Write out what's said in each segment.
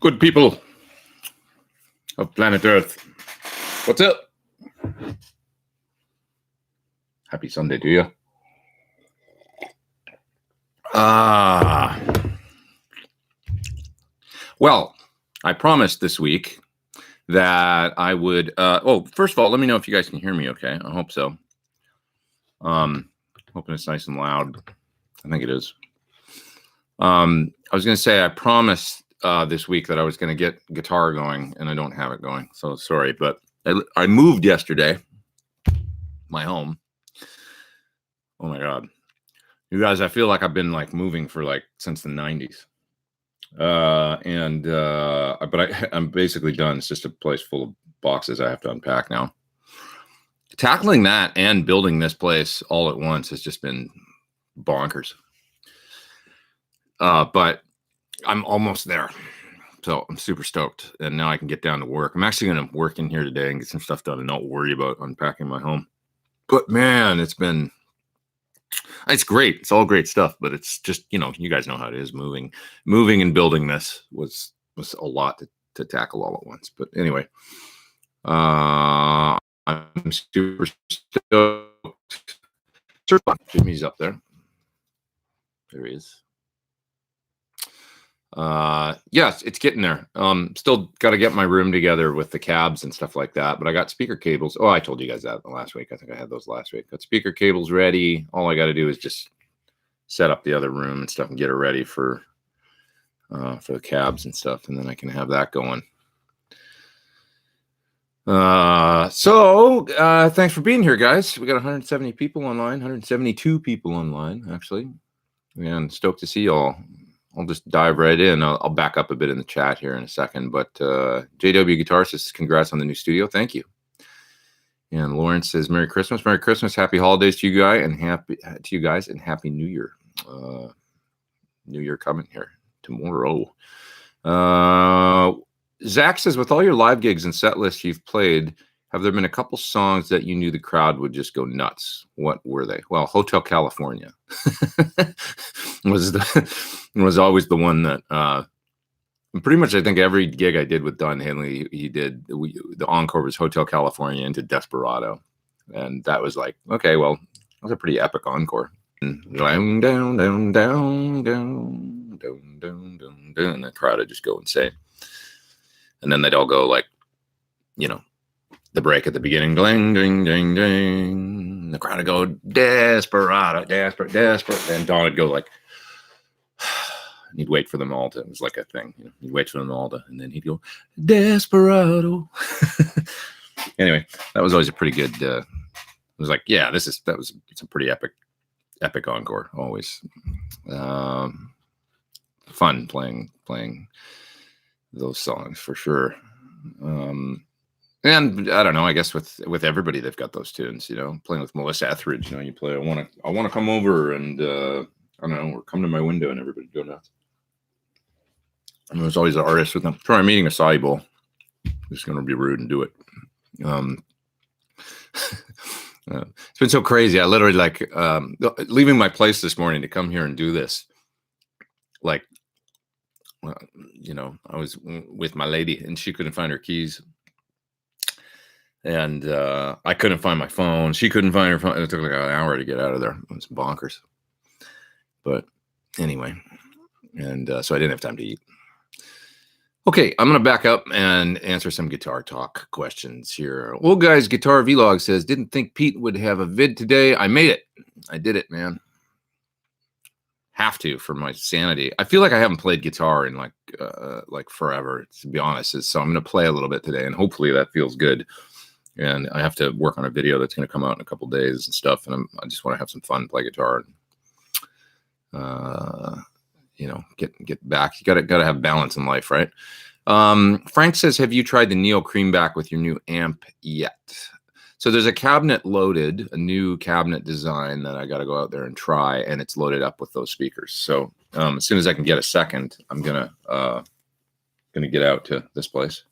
Good people of planet Earth, what's up? Happy Sunday to you. Well, I promised this week that I would, first of all, let me know if you guys can hear me okay. I hope so. Hoping it's nice and loud. I think it is. I was going to say, I promised this week that I was going to get guitar going, and I don't have it going. So sorry, but I moved yesterday, my home. Oh my God. You guys, I feel like I've been like moving for like since the 90s. But I'm basically done. It's just a place full of boxes I have to unpack now. Tackling that and building this place all at once has just been bonkers. But I'm almost there. So I'm super stoked. And now I can get down to work. I'm actually going to work in here today and get some stuff done and not worry about unpacking my home. But man, it's great. It's all great stuff, but it's just, you guys know how it is. Moving and building this was a lot to tackle all at once. But anyway, I'm super stoked. Jimmy's up there. There he is. Yes, it's getting there. Still got to get my room together with the cabs and stuff like that, but I got speaker cables. Oh, I told you guys that last week. I think I had those last week. Got speaker cables ready. All I got to do is just set up the other room and stuff and get it ready for the cabs and stuff, and then I can have that going. So thanks for being here, guys. We got 170 people online, 172 people online, actually. And stoked to see y'all. I'll just dive right in. I'll back up a bit in the chat here in a second. But JW Guitar says, congrats on the new studio. Thank you. And Lawrence says, Merry Christmas. Merry Christmas. Happy holidays to you guys and Happy New Year. New Year coming here tomorrow. Zach says, with all your live gigs and set lists you've played, have there been a couple songs that you knew the crowd would just go nuts? What were they? Well, Hotel California was always the one that pretty much I think every gig I did with Don Henley, the encore was Hotel California into Desperado. And that was like, okay, well, that was a pretty epic encore. And down, down, down, down, down, down, down, down, down, and the crowd would just go insane. And then they'd all go like, the break at the beginning, ding, ding, ding, ding. The crowd would go, Desperado, desperate, desperate. And Don would go like, and he'd wait for them all to, it was like a thing. He'd wait for them all to, and then he'd go, Desperado. Anyway, that was always a pretty good, it was like, yeah, it's a pretty epic encore, always. Fun playing those songs for sure. And I don't know, I guess with everybody, they've got those tunes, playing with Melissa Etheridge, you play, I want to come over and, I don't know, or come to my window and everybody go nuts. And there's always an artist with them. Try meeting acai bowl. Just going to be rude and do it. It's been so crazy. I literally leaving my place this morning to come here and do this. Like, I was with my lady and she couldn't find her keys. And I couldn't find my phone. She couldn't find her phone. It took like an hour to get out of there. It was bonkers. But anyway, and so I didn't have time to eat. Okay, I'm going to back up and answer some guitar talk questions here. Well, guys, Guitar Vlog says, didn't think Pete would have a vid today. I made it. I did it, man. Have to for my sanity. I feel like I haven't played guitar in like forever, to be honest. So I'm going to play a little bit today, and hopefully that feels good. And I have to work on a video that's going to come out in a couple days and stuff. And I just want to have some fun, play guitar. Get back. You gotta have balance in life, right? Frank says, have you tried the Neo Creamback with your new amp yet? So there's a cabinet loaded, a new cabinet design that I got to go out there and try, and it's loaded up with those speakers. So as soon as I can get a second, I'm gonna get out to this place,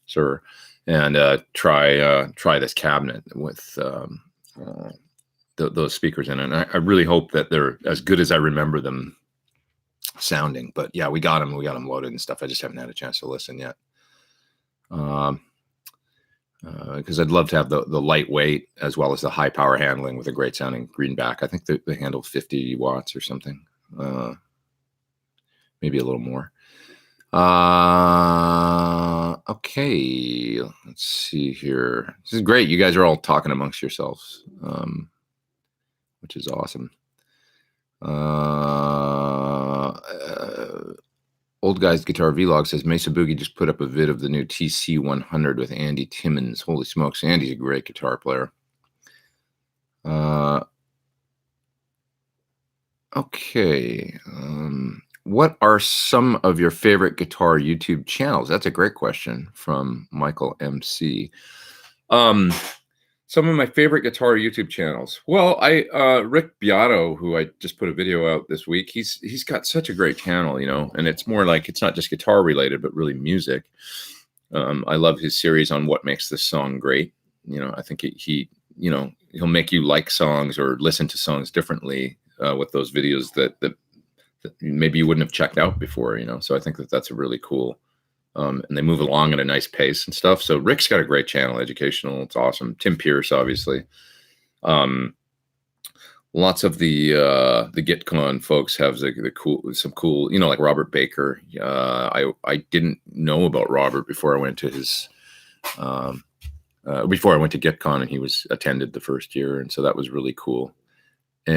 sir, and try this cabinet with those speakers in it. And I really hope that they're as good as I remember them sounding. But yeah, we got them loaded and stuff. I just haven't had a chance to listen yet. Because I'd love to have the lightweight as well as the high power handling with a great sounding greenback. I think they handle 50 watts or something, maybe a little more. Okay, let's see here. This is great. You guys are all talking amongst yourselves, which is awesome. Old Guy's Guitar Vlog says Mesa Boogie just put up a vid of the new TC100 with Andy Timmons. Holy smokes, Andy's a great guitar player. Okay. What are some of your favorite guitar YouTube channels? That's a great question from Michael MC. Some of my favorite guitar YouTube channels. Well, Rick Beato, who I just put a video out this week, he's got such a great channel, you know, and it's more like, it's not just guitar related, but really music. I love his series on what makes this song great. You know, I think he you know, he'll make you like songs or listen to songs differently with those videos that maybe you wouldn't have checked out before, you know. So I think that's a really cool. And they move along at a nice pace and stuff. So Rick's got a great channel, educational. It's awesome. Tim Pierce, obviously. Lots of the GitCon folks have some cool, you know, like Robert Baker. I didn't know about Robert before I went to his before I went to GitCon, and he attended the first year, and so that was really cool. You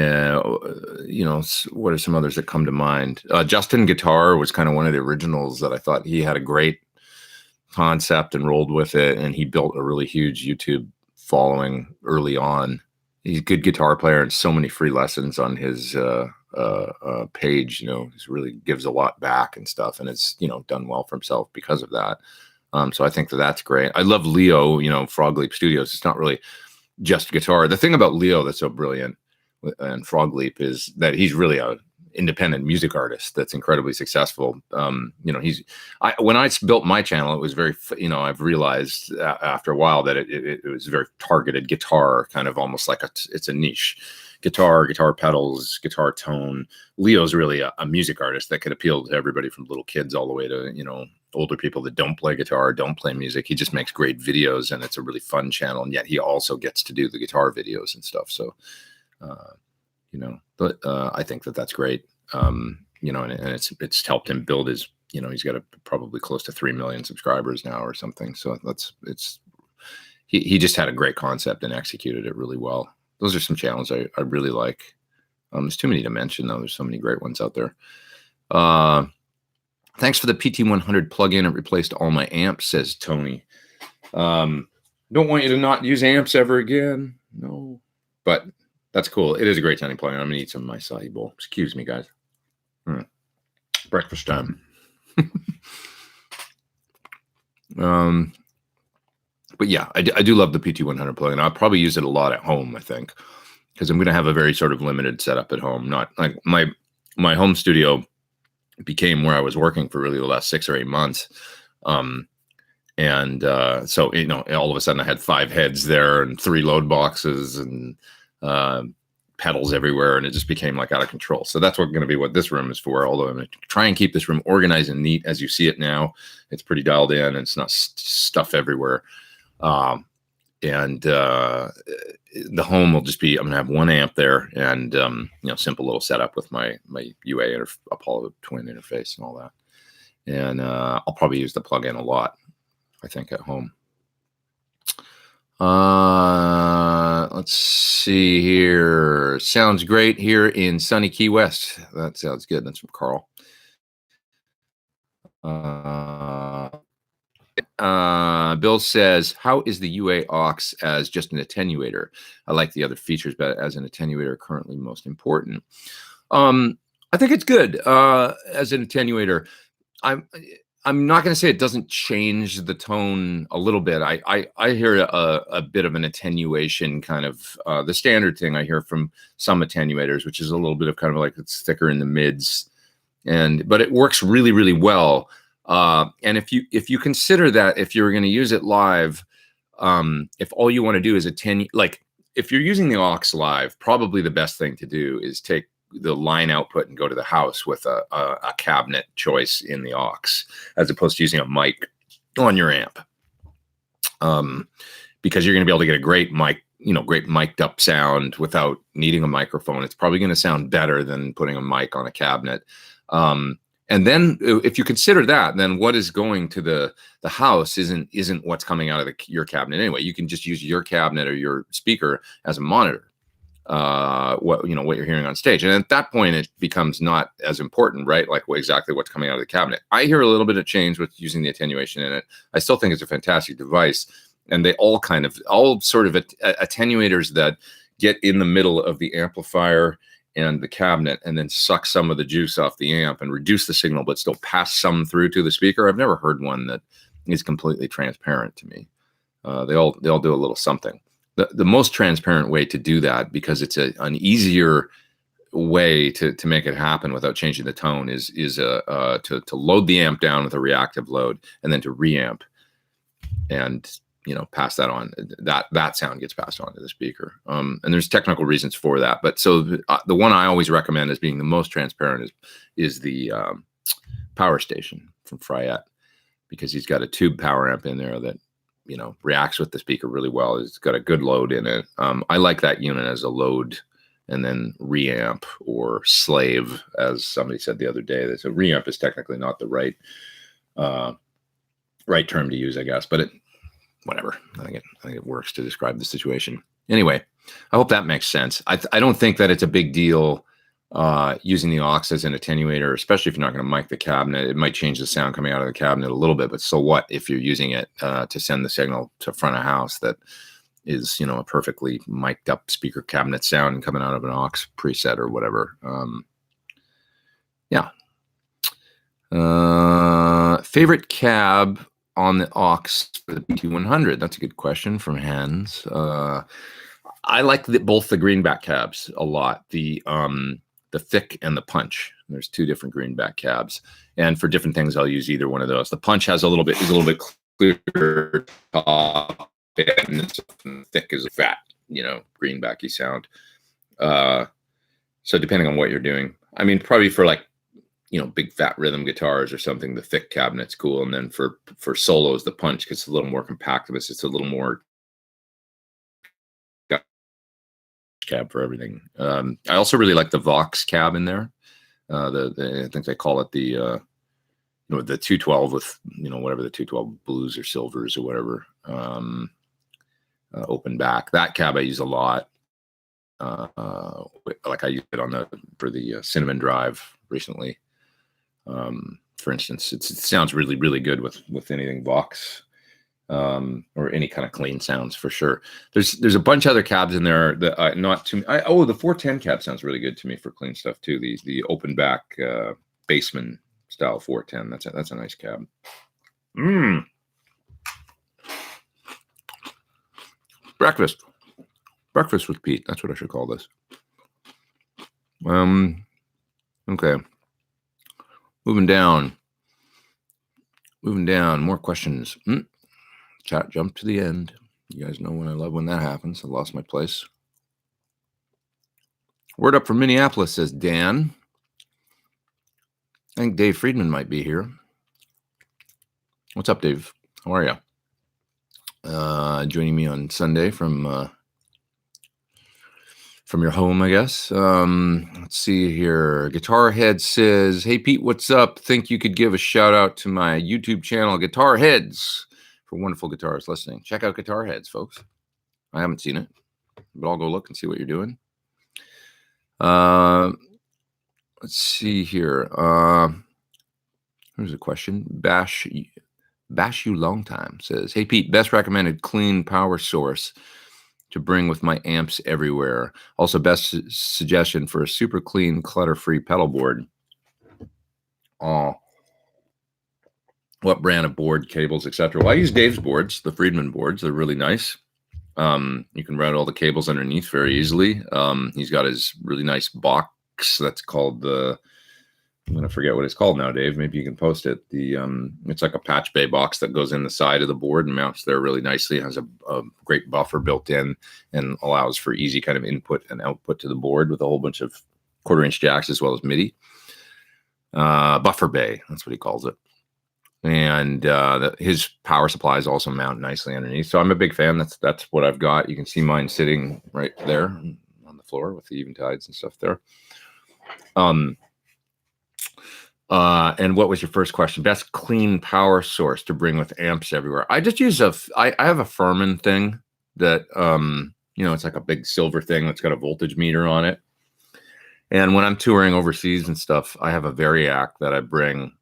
know, what are some others that come to mind? Justin Guitar was kind of one of the originals that I thought he had a great concept and rolled with it, and he built a really huge YouTube following early on. He's a good guitar player and so many free lessons on his page. You know, he really gives a lot back and stuff, and it's, you know, done well for himself because of that. So I think that's great. I love Leo, you know, Frog Leap Studios. It's not really just guitar. The thing about Leo that's so brilliant and Frog Leap is that he's really a independent music artist that's incredibly successful. You know, when I built my channel, it was very, you know, I've realized after a while that it was very targeted guitar, kind of almost like it's a niche guitar pedals, guitar tone. Leo's really a music artist that could appeal to everybody from little kids all the way to, you know, older people that don't play guitar, don't play music. He just makes great videos, and it's a really fun channel. And yet he also gets to do the guitar videos and stuff. So, you know, but I think that's great. You know, and it's helped him build his, you know, he's got probably close to 3 million subscribers now or something. So he just had a great concept and executed it really well. Those are some channels I really like. There's too many to mention though. There's so many great ones out there. Thanks for the PT100 plug-in. It replaced all my amps, says Tony. Don't want you to not use amps ever again. No, but that's cool. It is a great sounding plug-in. I'm gonna eat some of my acai bowl. Excuse me, guys. Breakfast time. But yeah, I do love the PT100 plugin. I'll probably use it a lot at home, I think, because I'm going to have a very sort of limited setup at home. Not like my home studio became where I was working for really the last 6 or 8 months. So, you know, all of a sudden I had 5 heads there and 3 load boxes and pedals everywhere, and it just became like out of control. So that's going to be what this room is for. Although I'm going to try and keep this room organized and neat as you see it now. It's pretty dialed in, and it's not stuff everywhere. The home will just be, I'm gonna have 1 amp there, and you know, simple little setup with my UA Apollo twin interface and all that. And I'll probably use the plug-in a lot, I think, at home. Let's see here. Sounds great here in sunny Key West. That sounds good. That's from Carl. Bill says, how is the UA aux as just an attenuator? I like the other features, but as an attenuator, currently most important. I think it's good as an attenuator. I'm not going to say it doesn't change the tone a little bit. I hear a bit of an attenuation, kind of the standard thing I hear from some attenuators, which is a little bit of kind of like it's thicker in the mids, but it works really, really well. And if you consider that if you're going to use it live, if all you want to do is attenuate, like if you're using the aux live, probably the best thing to do is take the line output and go to the house with a cabinet choice in the aux, as opposed to using a mic on your amp. Because you're going to be able to get a great mic, great mic'd up sound without needing a microphone. It's probably going to sound better than putting a mic on a cabinet. And then if you consider that, then what is going to the house isn't what's coming out of your cabinet anyway. You can just use your cabinet or your speaker as a monitor. What you're hearing on stage, and at that point it becomes not as important, right? Like exactly what's coming out of the cabinet. I hear a little bit of change with using the attenuation in it. I still think it's a fantastic device, and they all sort of attenuators that get in the middle of the amplifier and the cabinet, and then suck some of the juice off the amp and reduce the signal, but still pass some through to the speaker. I've never heard one that is completely transparent to me. They all do a little something. The most transparent way to do that, because it's an easier way to make it happen without changing the tone, is to load the amp down with a reactive load and then to reamp and pass that on. That sound gets passed on to the speaker. And there's technical reasons for that. But so the one I always recommend as being the most transparent is the Power Station from Fryette, because he's got a tube power amp in there that reacts with the speaker really well. It's got a good load in it. I like that unit as a load and then reamp or slave, as somebody said the other day. So reamp is technically not the right term to use, I guess, but whatever. I think it works to describe the situation. Anyway, I hope that makes sense. I don't think that it's a big deal using the aux as an attenuator, especially if you're not going to mic the cabinet. It might change the sound coming out of the cabinet a little bit, but so what if you're using it to send the signal to front of house that is, a perfectly mic'd up speaker cabinet sound coming out of an aux preset or whatever. Yeah. Favorite cab on the aux for the PT100? That's a good question from Hans. I like both the greenback cabs a lot. The thick and the punch. There's two different greenback cabs, and for different things, I'll use either one of those. The punch is a little bit clearer top, and the thick is a fat, greenbacky sound. So depending on what you're doing, I mean, probably for like, big fat rhythm guitars or something, the thick cabinet's cool. And then for solos, the punch gets a little more compactness. It's a little more cab for everything. I also really like the Vox cab in there. I think they call it the 212 with, whatever the 212 blues or silvers or whatever, open back. That cab I use a lot. Like I used it for the Cinnamon Drive recently. For instance, it sounds really, really good with anything Vox, or any kind of clean sounds for sure. There's a bunch of other cabs in there that not too. The 410 cab sounds really good to me for clean stuff too. The open back Bassman style 410. That's a nice cab. Breakfast with Pete. That's what I should call this. Okay. Moving down. More questions. Chat jump to the end. You guys know when I love when that happens. I lost my place. Word up from Minneapolis, says Dan. I think Dave Friedman might be here. What's up, Dave? How are you? Joining me on Sunday from your home, I guess. Let's see here. Guitar Head says, "Hey Pete, what's up? Think you could give a shout out to my YouTube channel, Guitar Heads, for wonderful guitarists listening. Check out Guitar Heads, folks. I haven't seen it, but I'll go look and see what you're doing." Let's see here. Here's a question. Bash you long time says, "Hey Pete, best recommended clean power source to bring with my amps everywhere. Also, best suggestion for a super clean, clutter-free pedal board. What brand of board, cables, etc.? Well, I use Dave's boards, the Friedman boards. They're really nice. You can route all the cables underneath very easily. He's got his really nice box that's called I'm going to forget what it's called now, Dave. Maybe you can post it. It's like a patch bay box that goes in the side of the board and mounts there really nicely. It has a great buffer built in and allows for easy kind of input and output to the board with a whole bunch of quarter-inch jacks as well as MIDI. Buffer bay, that's what he calls it. And his power supplies also mount nicely underneath. So I'm a big fan. That's what I've got. You can see mine sitting right there on the floor with the Eventides and stuff there. And what was your first question? Best clean power source to bring with amps everywhere. I just use I have a Furman thing that, you know, it's like a big silver thing that's got a voltage meter on it. And when I'm touring overseas and stuff, I have a Variac that I bring.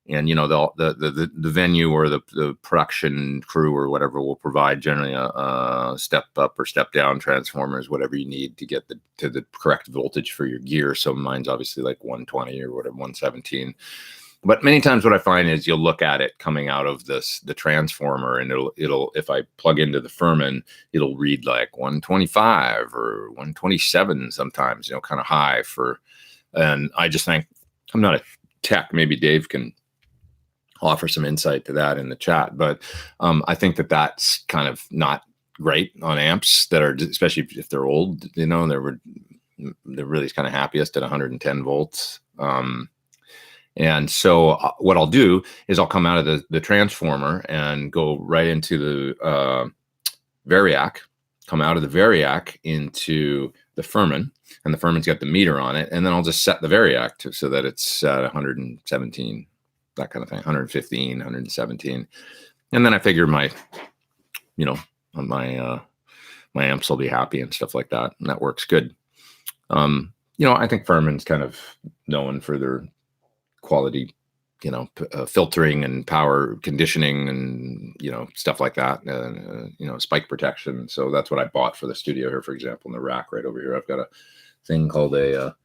And, you know, the venue or the production crew or whatever will provide generally a step up or step down transformers, whatever you need to get to the correct voltage for your gear. So mine's obviously like 120 or whatever, 117. But many times what I find is you'll look at it coming out of the transformer, and it'll if I plug into the Furman, it'll read like 125 or 127 sometimes, you know, kind of high for. And I just think, I'm not a tech. Maybe Dave can offer some insight to that in the chat, but I think that's kind of not great on amps that are, especially if they're old, you know, they're really kind of happiest at 110 volts. And so what I'll do is I'll come out of the transformer and go right into the Variac, come out of the Variac into the Furman, and the Furman's got the meter on it, and then I'll just set the Variac so that it's at 117, that kind of thing, 115, 117. And then I figure my, you know, my amps will be happy and stuff like that. And that works good. You know, I think Furman's kind of known for their quality, you know, filtering and power conditioning and, you know, stuff like that. You know, spike protection. So that's what I bought for the studio here, for example, in the rack right over here. I've got a thing called a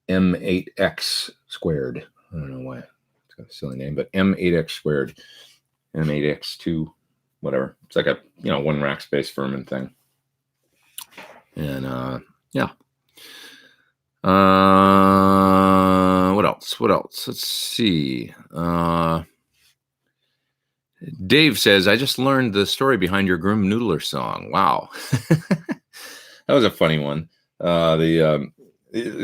M8X squared. I don't know why. A silly name, but M8X squared, M8X2, whatever. It's like a, you know, one rack space Furman thing. And yeah. What else? Let's see. Dave says, I just learned the story behind your Grim Noodler song. Wow. That was a funny one. The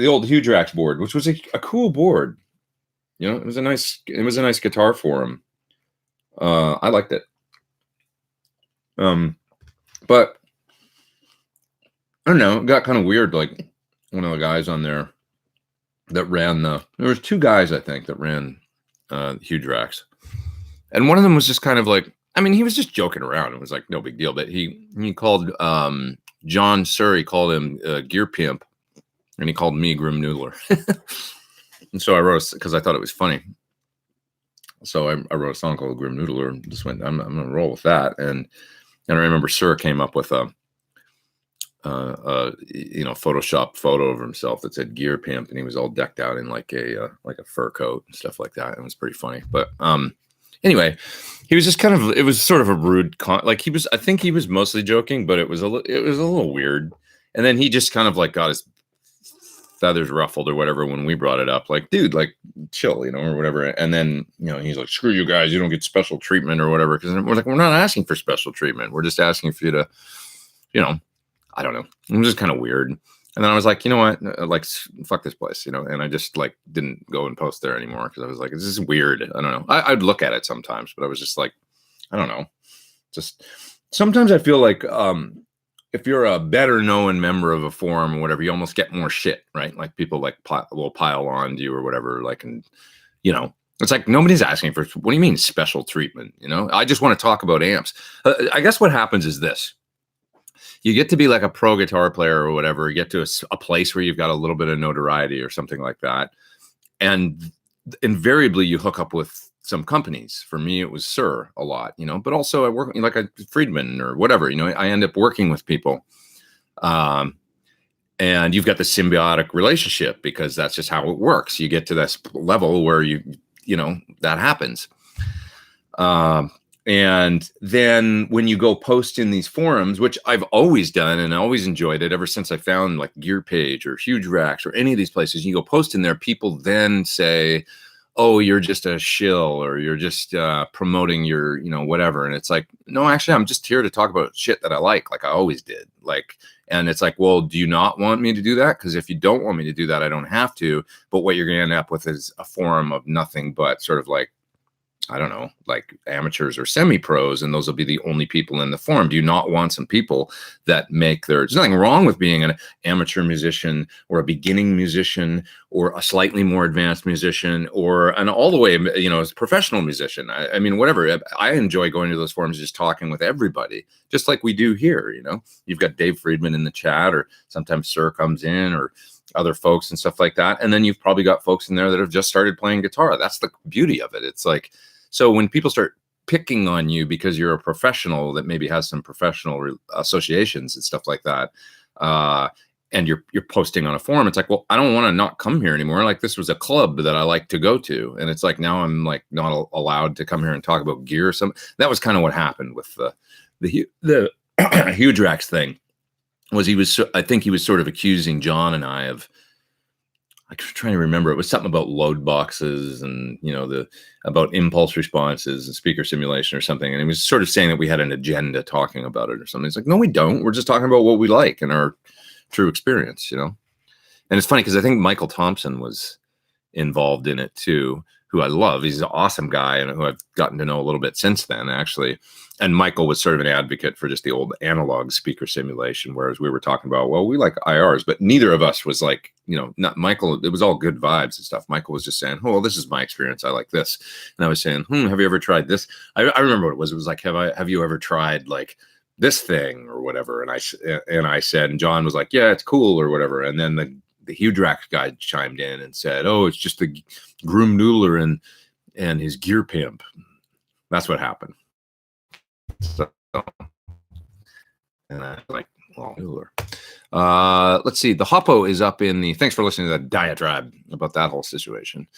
old Huge Racks board, which was a cool board. You know, it was a nice guitar for him. I liked it. But I don't know, it got kind of weird. Like one of the guys on there that ran there was two guys, I think, that ran Huge Racks. And one of them was just kind of like, I mean, he was just joking around. It was like no big deal. But he called John Surrey, called him Gear Pimp, and he called me Grim Noodler. And so I wrote, because I thought it was funny. So I wrote a song called Grim Noodler and just went, I'm going to roll with that. And I remember Sir came up with a you know, Photoshop photo of himself that said Gear Pimp, and he was all decked out in like a fur coat and stuff like that. It was pretty funny. But anyway, he was just kind of, it was sort of a rude, like I think he was mostly joking, but it was a little weird. And then he just kind of like got his feathers ruffled or whatever when we brought it up, like, dude, like, chill, you know, or whatever. And then, you know, he's like, screw you guys, you don't get special treatment or whatever. Because we're like, we're not asking for special treatment, we're just asking for you to, you know, I don't know, it was just kind of weird. And then I was like, you know what, like, fuck this place, you know. And I just like didn't go and post there anymore because I was like, this is weird. I don't know, I'd look at it sometimes, but I was just like, I don't know, just sometimes I feel like if you're a better known member of a forum or whatever, you almost get more shit, right? Like people like will pile on to you or whatever. Like, and you know, it's like nobody's asking for, what do you mean special treatment? You know, I just want to talk about amps. I guess what happens is this: you get to be like a pro guitar player or whatever. You get to a place where you've got a little bit of notoriety or something like that, and invariably you hook up with some companies. For me, it was Sir a lot, you know, but also I work like a Friedman or whatever, you know, I end up working with people. And you've got the symbiotic relationship because that's just how it works. You get to this level where you know, that happens. And then when you go post in these forums, which I've always done and I always enjoyed it ever since I found like Gear Page or Huge Racks or any of these places, you go post in there, people then say, oh, you're just a shill, or you're just promoting your, you know, whatever. And it's like, no, actually, I'm just here to talk about shit that I like I always did. Like, and it's like, well, do you not want me to do that? Because if you don't want me to do that, I don't have to. But what you're going to end up with is a forum of nothing but sort of like, I don't know, like amateurs or semi-pros, and those will be the only people in the forum. Do you not want some people that make there's nothing wrong with being an amateur musician or a beginning musician or a slightly more advanced musician or an all the way, you know, as a professional musician. I mean, whatever. I enjoy going to those forums, just talking with everybody, just like we do here. You know, you've got Dave Friedman in the chat, or sometimes Sir comes in, or other folks and stuff like that. And then you've probably got folks in there that have just started playing guitar. That's the beauty of it. It's like, so when people start picking on you because you're a professional that maybe has some professional associations and stuff like that, and you're posting on a forum, it's like, well, I don't want to not come here anymore. Like, this was a club that I like to go to, and it's like now I'm like not allowed to come here and talk about gear or something. That was kind of what happened with the Huge Racks thing. Was I think he was sort of accusing John and I of, I'm trying to remember, it was something about load boxes and, you know, about impulse responses and speaker simulation or something. And he was sort of saying that we had an agenda talking about it or something. It's like, no, we don't. We're just talking about what we like and our true experience, you know? And it's funny because I think Michael Thompson was involved in it too, who I love. He's an awesome guy and who I've gotten to know a little bit since then, actually. And Michael was sort of an advocate for just the old analog speaker simulation, whereas we were talking about, well, we like IRs, but neither of us was like, you know, not Michael. It was all good vibes and stuff. Michael was just saying, oh, well, this is my experience. I like this. And I was saying, have you ever tried this? I remember what it was. It was like, have you ever tried like this thing or whatever? And I said, and John was like, yeah, it's cool or whatever. And then the Huge Racks guy chimed in and said, oh, it's just the Groom Noodler and his gear pimp. That's what happened. So, and I was like, well, Noodler. Let's see. The Hoppo is up in the, thanks for listening to that diatribe about that whole situation.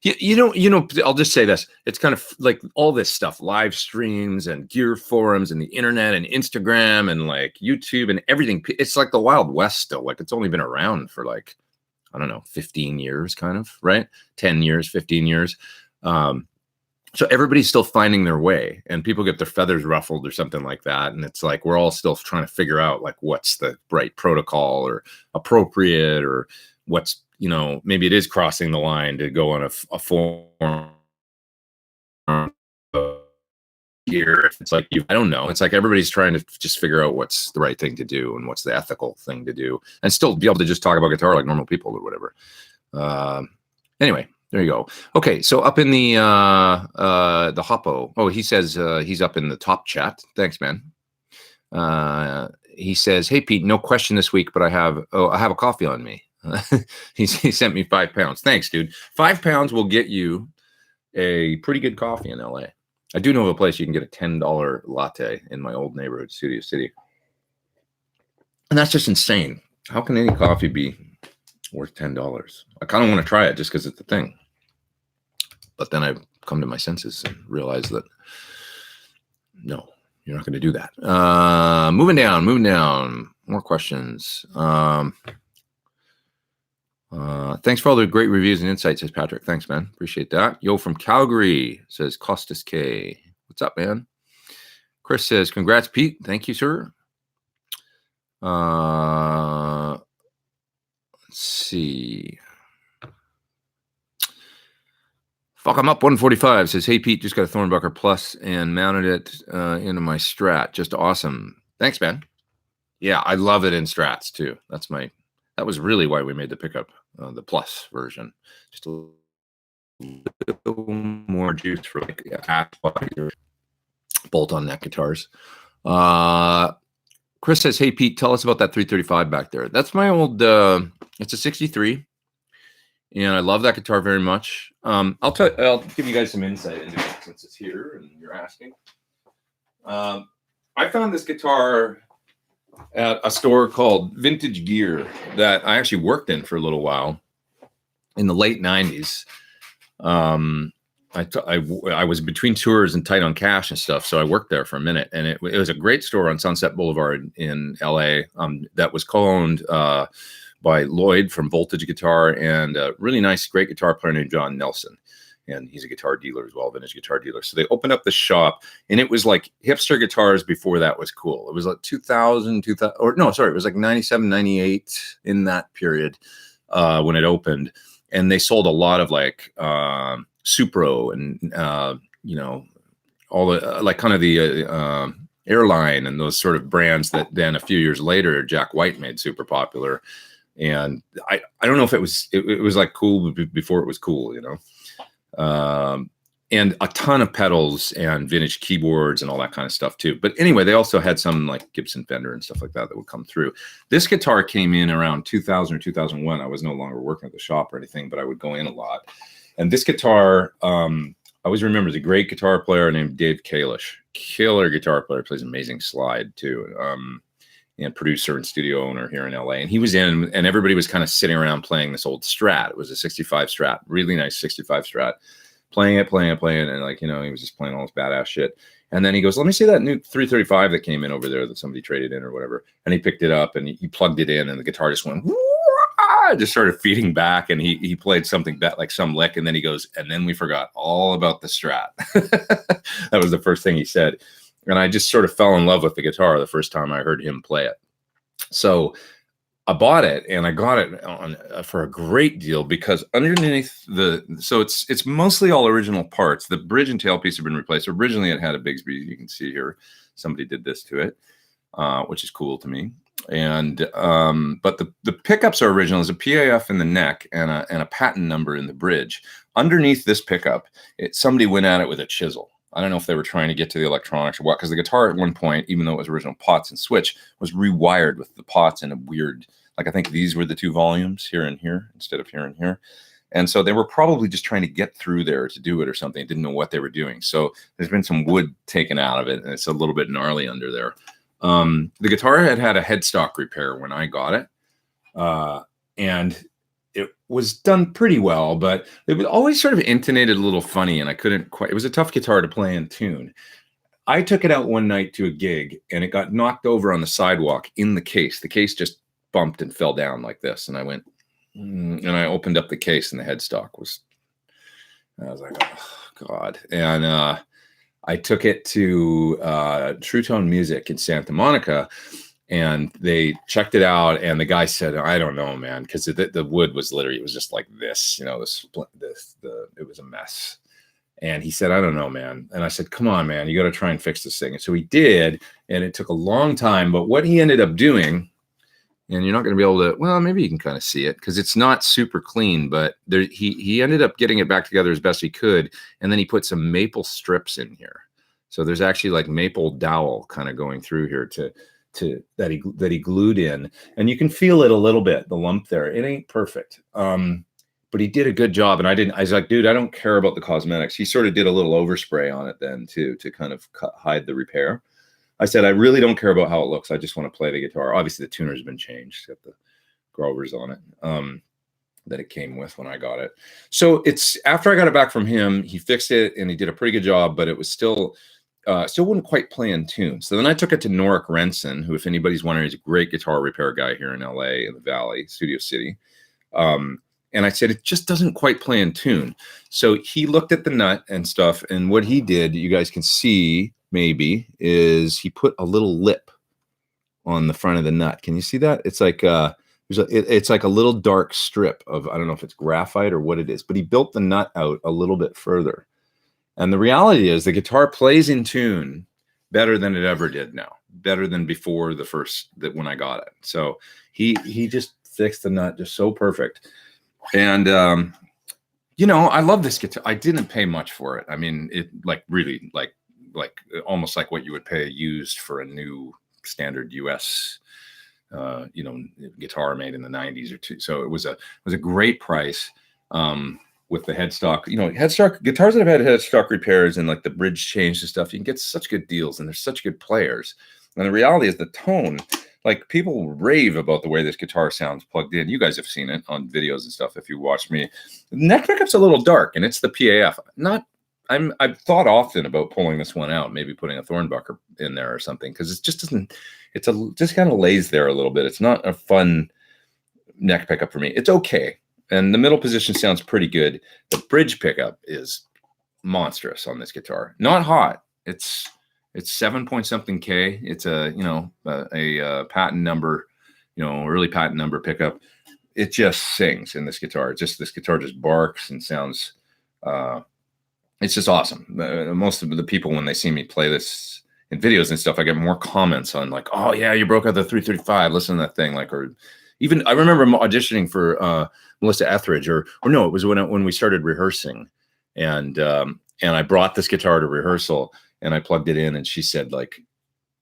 You know, I'll just say this. It's kind of like all this stuff, live streams and gear forums and the internet and Instagram and like YouTube and everything. It's like the Wild West still. Like, it's only been around for like, I don't know, 15 years kind of, right? 10 years, 15 years. So everybody's still finding their way, and people get their feathers ruffled or something like that. And it's like, we're all still trying to figure out like what's the right protocol or appropriate, or what's, you know, maybe it is crossing the line to go on a forum here. It's like, I don't know. It's like everybody's trying to just figure out what's the right thing to do and what's the ethical thing to do, and still be able to just talk about guitar like normal people or whatever. Anyway, there you go. Okay, so up in the Hoppo. Oh, he says he's up in the top chat. Thanks, man. He says, hey, Pete, no question this week, but I have a coffee on me. He sent me £5. Thanks, dude. £5 will get you a pretty good coffee in LA. I do know of a place you can get a $10 latte in my old neighborhood, Studio City. And that's just insane. How can any coffee be worth $10? I kind of want to try it just because it's a thing. But then I've come to my senses and realized that, no, you're not going to do that. Moving down. More questions. Thanks for all the great reviews and insights, says Patrick. Thanks, man. Appreciate that. Yo from Calgary, says Costas K. What's up, man? Chris says, congrats, Pete. Thank you, sir. Let's see. Fuck, I'm up 145. Says, hey, Pete, just got a Thornbucker Plus and mounted it into my Strat. Just awesome. Thanks, man. Yeah, I love it in Strats, too. That was really why we made the pickup, the Plus version. Just a little more juice for like bolt-on neck guitars. Chris says, hey, Pete, tell us about that 335 back there. That's my old, it's a 63. And I love that guitar very much. I'll give you guys some insight into it since it's here and you're asking. I found this guitar at a store called Vintage Gear that I actually worked in for a little while in the late 90s. I was between tours and tight on cash and stuff, so I worked there for a minute. And it was a great store on Sunset Boulevard in LA that was co-owned by Lloyd from Voltage Guitar and a really nice, great guitar player named John Nelson. and he's a guitar dealer as well, vintage guitar dealer. So they opened up the shop, and it was like hipster guitars before that was cool. It was like 2000, or no, sorry, it was like 97, 98 in that period when it opened. And they sold a lot of like Supro and, you know, all the like kind of the airline and those sort of brands that then a few years later Jack White made super popular. And I don't know if it was like cool before it was cool, you know. And a ton of pedals and vintage keyboards and all that kind of stuff too. But anyway, they also had some like Gibson Fender and stuff like that would come through. This guitar came in around 2000 or 2001. I was no longer working at the shop or anything, but I would go in a lot. And this guitar, I always remember the great guitar player named Dave Kalish. Killer guitar player, plays amazing slide too. And producer and studio owner here in LA. And he was in, and everybody was kind of sitting around playing this old Strat. It was a 65 Strat, really nice 65 Strat. Playing it, and like, you know, he was just playing all this badass shit. And then he goes, let me see that new 335 that came in over there that somebody traded in or whatever. And he picked it up and he plugged it in, and the guitar just went, just started feeding back, and he played something like some lick, and then he goes, and then we forgot all about the Strat. That was the first thing he said. And I just sort of fell in love with the guitar the first time I heard him play it. So I bought it, and I got it on for a great deal, because underneath so it's mostly all original parts. The bridge and tailpiece have been replaced. Originally it had a Bigsby. You can see here somebody did this to it, which is cool to me. And but the pickups are original. There's a PAF in the neck and a patent number in the bridge. Underneath this pickup, somebody went at it with a chisel. I don't know if they were trying to get to the electronics or what, because the guitar at one point, even though it was original pots and switch, was rewired with the pots in a weird, like I think these were the two volumes, here and here instead of here and here. And so they were probably just trying to get through there to do it or something. Didn't know what they were doing. So there's been some wood taken out of it, and it's a little bit gnarly under there. The guitar had a headstock repair when I got it. And it was done pretty well, but it was always sort of intonated a little funny, and I couldn't quite, it was a tough guitar to play in tune. I took it out one night to a gig, and it got knocked over on the sidewalk in the case. The case just bumped and fell down like this. And I went, and I opened up the case, and the headstock was, I was like, oh God. And I took it to True Tone Music in Santa Monica, and they checked it out, and the guy said, I don't know, man, because the wood was literally, it was just like this, you know, it was a mess. And he said, I don't know, man. And I said, come on, man, you got to try and fix this thing. And so he did, and it took a long time. But what he ended up doing, and you're not going to be able to, well, maybe you can kind of see it because it's not super clean, but there, he ended up getting it back together as best he could. And then he put some maple strips in here. So there's actually like maple dowel kind of going through here that he glued in, and you can feel it a little bit, the lump there. It ain't perfect, but he did a good job. And I was like, dude, I don't care about the cosmetics. He sort of did a little overspray on it then too, to kind of hide the repair. I said, I really don't care about how it looks. I just want to play the guitar. Obviously the tuner's been changed. It's got the Grovers on it that it came with when I got it. So it's after I got it back from him, he fixed it and he did a pretty good job, but it was still wouldn't quite play in tune. So then I took it to Norik Renson, who, if anybody's wondering, is a great guitar repair guy here in LA, in the Valley, Studio City. And I said, it just doesn't quite play in tune. So he looked at the nut and stuff. And what he did, you guys can see maybe, is he put a little lip on the front of the nut. Can you see that? It's like it's like a little dark strip of, I don't know if it's graphite or what it is, but he built the nut out a little bit further. And the reality is the guitar plays in tune better than it ever did now, better than before when I got it. So he just fixed the nut just so perfect. And, you know, I love this guitar. I didn't pay much for it. I mean, it like really like almost like what you would pay used for a new standard US, you know, guitar made in the 90s or two. So it was a great price. With the headstock, you know, headstock guitars that have had headstock repairs and like the bridge change and stuff, you can get such good deals, and they're such good players. And the reality is the tone, like people rave about the way this guitar sounds plugged in. You guys have seen it on videos and stuff if you watch me. The neck pickup's a little dark, and it's the PAF. I've thought often about pulling this one out, maybe putting a Thornbucker in there or something, because it just doesn't. Just kind of lays there a little bit. It's not a fun neck pickup for me. It's okay. And the middle position sounds pretty good. The bridge pickup is monstrous on this guitar. Not hot. It's 7 point something K. It's a patent number, early patent number pickup. It just sings in this guitar. This guitar just barks and sounds. It's just awesome. Most of the people, when they see me play this in videos and stuff, I get more comments on like, "Oh yeah, you broke out the 335. Listen to that thing." Like, or even I remember auditioning for Melissa Etheridge, or no, it was when we started rehearsing, and I brought this guitar to rehearsal and I plugged it in, and she said, like,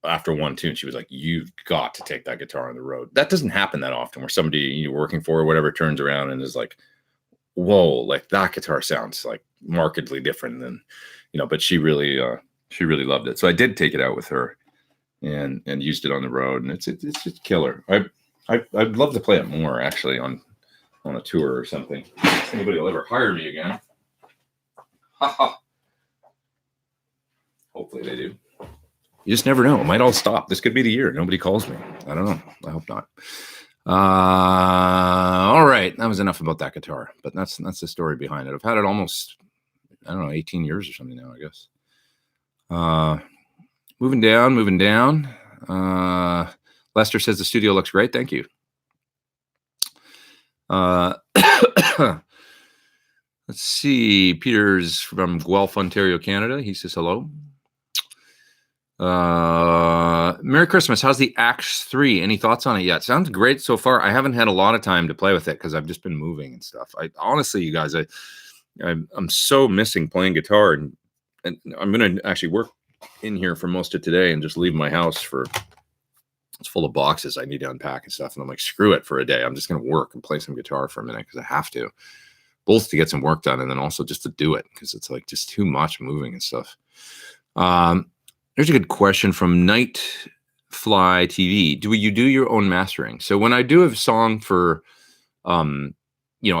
after one tune, she was like, "You've got to take that guitar on the road." That doesn't happen that often, where somebody you're working for or whatever turns around and is like, "Whoa, like that guitar sounds like markedly different than," but she really loved it. So I did take it out with her and used it on the road, and it's just killer. I'd love to play it more, actually, on a tour or something. If anybody will ever hire me again. Hopefully they do. You just never know. It might all stop. This could be the year. Nobody calls me. I don't know. I hope not. All right. That was enough about that guitar, but that's the story behind it. I've had it almost, 18 years or something now, I guess. Moving down. Lester says the studio looks great. Thank you. Let's see. Peter's from Guelph, Ontario, Canada. He says hello. Merry Christmas. How's the Axe 3? Any thoughts on it yet? Sounds great so far. I haven't had a lot of time to play with it because I've just been moving and stuff. Honestly, you guys, I'm so missing playing guitar, and I'm going to actually work in here for most of today and just leave my house it's full of boxes I need to unpack and stuff. And I'm like, screw it for a day. I'm just going to work and play some guitar for a minute because I have to, both to get some work done and then also just to do it because it's like just too much moving and stuff. There's a good question from Nightfly TV. Do you do your own mastering? So when I do a song for, a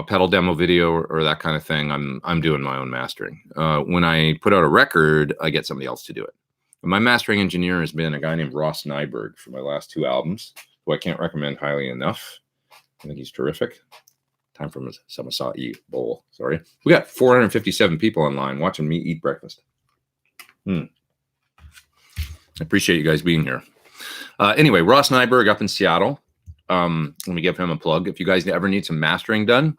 pedal demo video or that kind of thing, I'm doing my own mastering. When I put out a record, I get somebody else to do it. My mastering engineer has been a guy named Ross Nyberg for my last 2 albums, who I can't recommend highly enough. I think he's terrific. Time for some acai bowl. Sorry. We got 457 people online watching me eat breakfast. I appreciate you guys being here. Anyway, Ross Nyberg up in Seattle. Let me give him a plug. If you guys ever need some mastering done,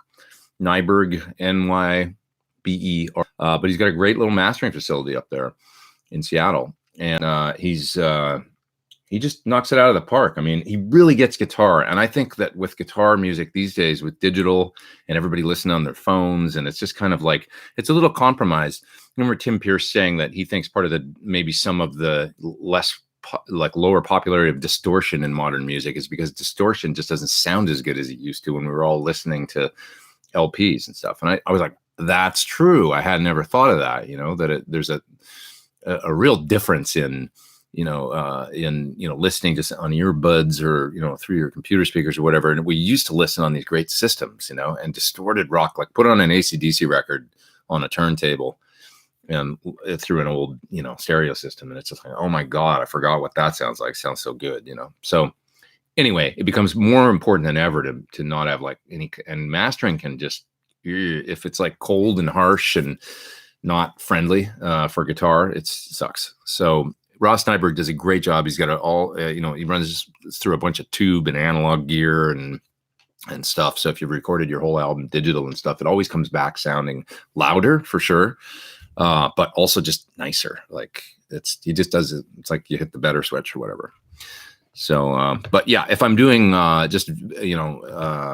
Nyberg, N-Y-B-E-R. But he's got a great little mastering facility up there in Seattle. And he just knocks it out of the park. I mean, he really gets guitar. And I think that with guitar music these days, with digital and everybody listening on their phones, and it's just kind of like, it's a little compromised. Remember Tim Pierce saying that he thinks part of maybe some of the lower popularity of distortion in modern music is because distortion just doesn't sound as good as it used to when we were all listening to LPs and stuff. And I was like, that's true. I had never thought of that, there's a real difference in listening to on earbuds or, through your computer speakers or whatever. And we used to listen on these great systems, and distorted rock, like put on an AC/DC record on a turntable and through an old, stereo system. And it's just like, oh my God, I forgot what that sounds like. It sounds so good, So anyway, it becomes more important than ever to not have like and mastering can just, if it's like cold and harsh and not friendly for guitar, it sucks. So Ross Nyberg does a great job. He's got he runs through a bunch of tube and analog gear and stuff. So if you've recorded your whole album digital and stuff, it always comes back sounding louder for sure, but also just nicer. Like he just does it. It's like you hit the better switch or whatever. So, but yeah, if I'm doing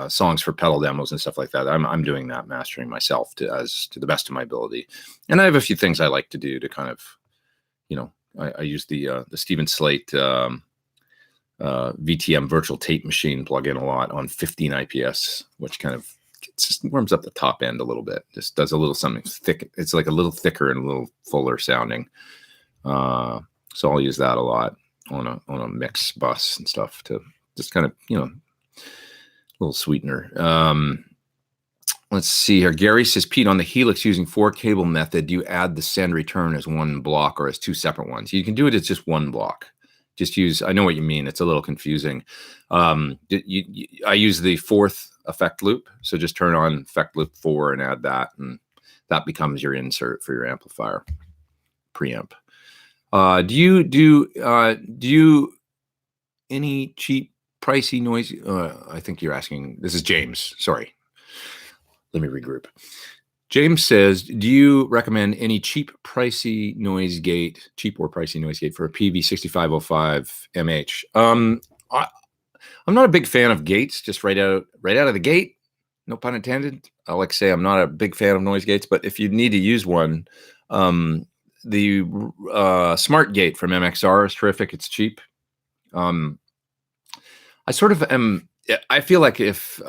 songs for pedal demos and stuff like that, I'm doing that mastering myself to the best of my ability. And I have a few things I like to do to kind of, I use the Stephen Slate VTM virtual tape machine plugin a lot on 15 IPS, which kind of just warms up the top end a little bit. Just does a little something thick. It's like a little thicker and a little fuller sounding. So I'll use that a lot on a mix bus and stuff to just kind of, a little sweetener. Let's see here. Gary says, Pete, on the Helix using 4-cable method, do you add the send return as one block or as 2 separate ones? You can do it as just one block. Just use, I know what you mean. It's a little confusing. I use the 4th effect loop. So just turn on effect loop 4 and add that, and that becomes your insert for your amplifier preamp. Do you do any cheap, pricey noise? I think you're asking. This is James. Sorry. Let me regroup. James says, do you recommend any cheap, pricey noise gate, cheap or pricey noise gate for a PV6505 MH? I'm not a big fan of gates, just right out of the gate. No pun intended. I like to say I'm not a big fan of noise gates, but if you need to use one, the Smart Gate from MXR is terrific. It's cheap. I sort of am. I feel like if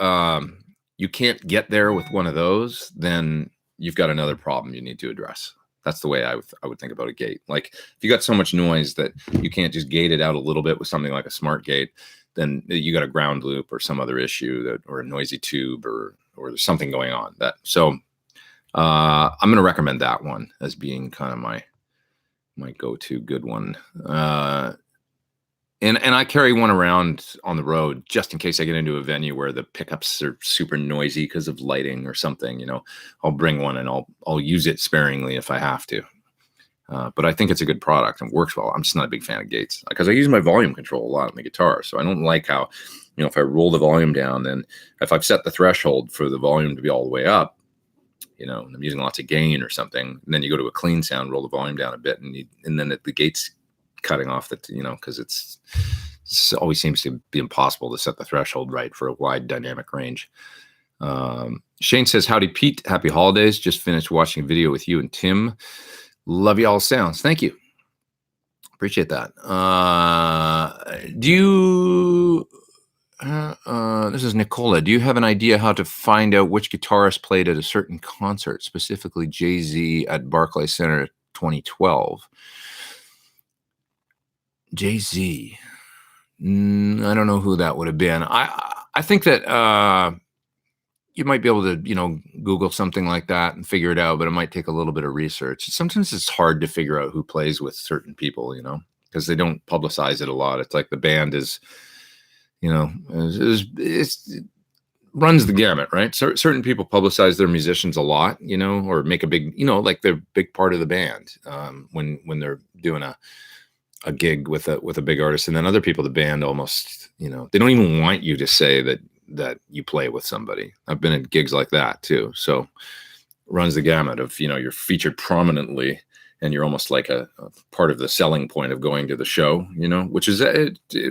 you can't get there with one of those, then you've got another problem you need to address. That's the way I would think about a gate. Like if you got so much noise that you can't just gate it out a little bit with something like a Smart Gate, then you got a ground loop or some other issue or a noisy tube or there's something going on. So I'm going to recommend that one as being kind of my go-to good one. And I carry one around on the road just in case I get into a venue where the pickups are super noisy because of lighting or something. I'll bring one and I'll use it sparingly if I have to. But I think it's a good product and works well. I'm just not a big fan of gates because I use my volume control a lot on the guitar. So I don't like how, if I roll the volume down, then if I've set the threshold for the volume to be all the way up, and I'm using lots of gain or something, and then you go to a clean sound, roll the volume down a bit, and then the gate's cutting off because it always seems to be impossible to set the threshold right for a wide dynamic range. Shane says, howdy Pete, happy holidays. Just finished watching a video with you and Tim. Love y'all sounds. Thank you. Appreciate that. This is Nicola. Do you have an idea how to find out which guitarist played at a certain concert, specifically Jay-Z at Barclays Center 2012? Jay-Z. I don't know who that would have been. I think that you might be able to, Google something like that and figure it out, but it might take a little bit of research. Sometimes it's hard to figure out who plays with certain people, because they don't publicize it a lot. It's like the band is, it runs the gamut, right? So certain people publicize their musicians a lot, or make a big, like they're a big part of the band when they're doing a gig with a big artist. And then other people, the band almost, they don't even want you to say that you play with somebody. I've been at gigs like that too. So it runs the gamut of, you're featured prominently and you're almost like a part of the selling point of going to the show, which is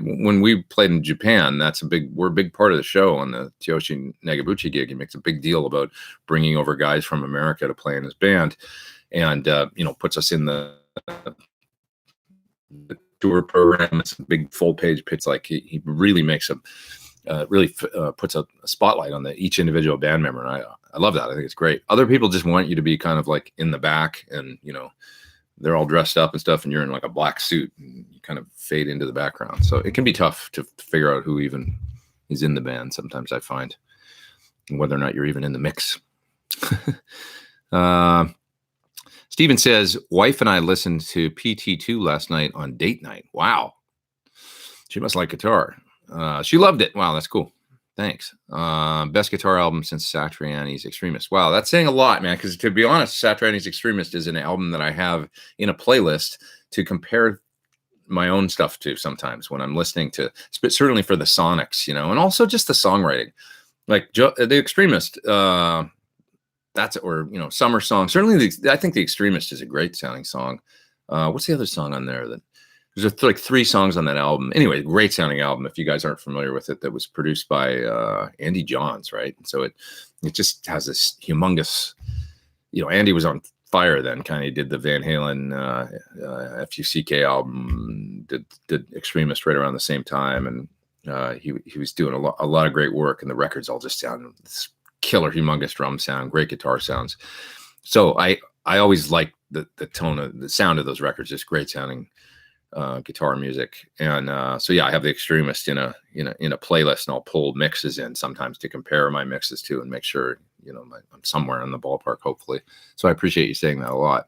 when we played in Japan, we're a big part of the show on the Tyoshi Negabuchi gig. He makes a big deal about bringing over guys from America to play in his band and, puts us in the tour program. It's a big full page pitch. Like he really makes puts a spotlight on each individual band member. And I love that. I think it's great. Other people just want you to be kind of like in the back and, they're all dressed up and stuff and you're in like a black suit and you kind of fade into the background. So it can be tough to figure out who even is in the band. Sometimes I find whether or not you're even in the mix. Steven says, wife and I listened to PT2 last night on date night. Wow. She must like guitar. She loved it. Wow, that's cool. Thanks. Best guitar album since Satriani's Extremist. Wow, that's saying a lot, man, because to be honest, Satriani's Extremist is an album that I have in a playlist to compare my own stuff to sometimes when I'm listening to, but certainly for the sonics, and also just the songwriting. Like The Extremist, Summer Song. Certainly, I think The Extremist is a great sounding song. What's the other song on there? There's like 3 songs on that album. Anyway, great sounding album. If you guys aren't familiar with it, that was produced by Andy Johns, right? So it just has this humongous, Andy was on fire then. Kind of did the Van Halen FUCK album, did Extremist right around the same time, and he was doing a lot of great work, and the records all just sound this killer, humongous drum sound, great guitar sounds. So I always like the tone of the sound of those records, just great sounding guitar music. And so yeah, I have The Extremist in a playlist, and I'll pull mixes in sometimes to compare my mixes to and make sure I'm somewhere in the ballpark, hopefully. So I appreciate you saying that a lot.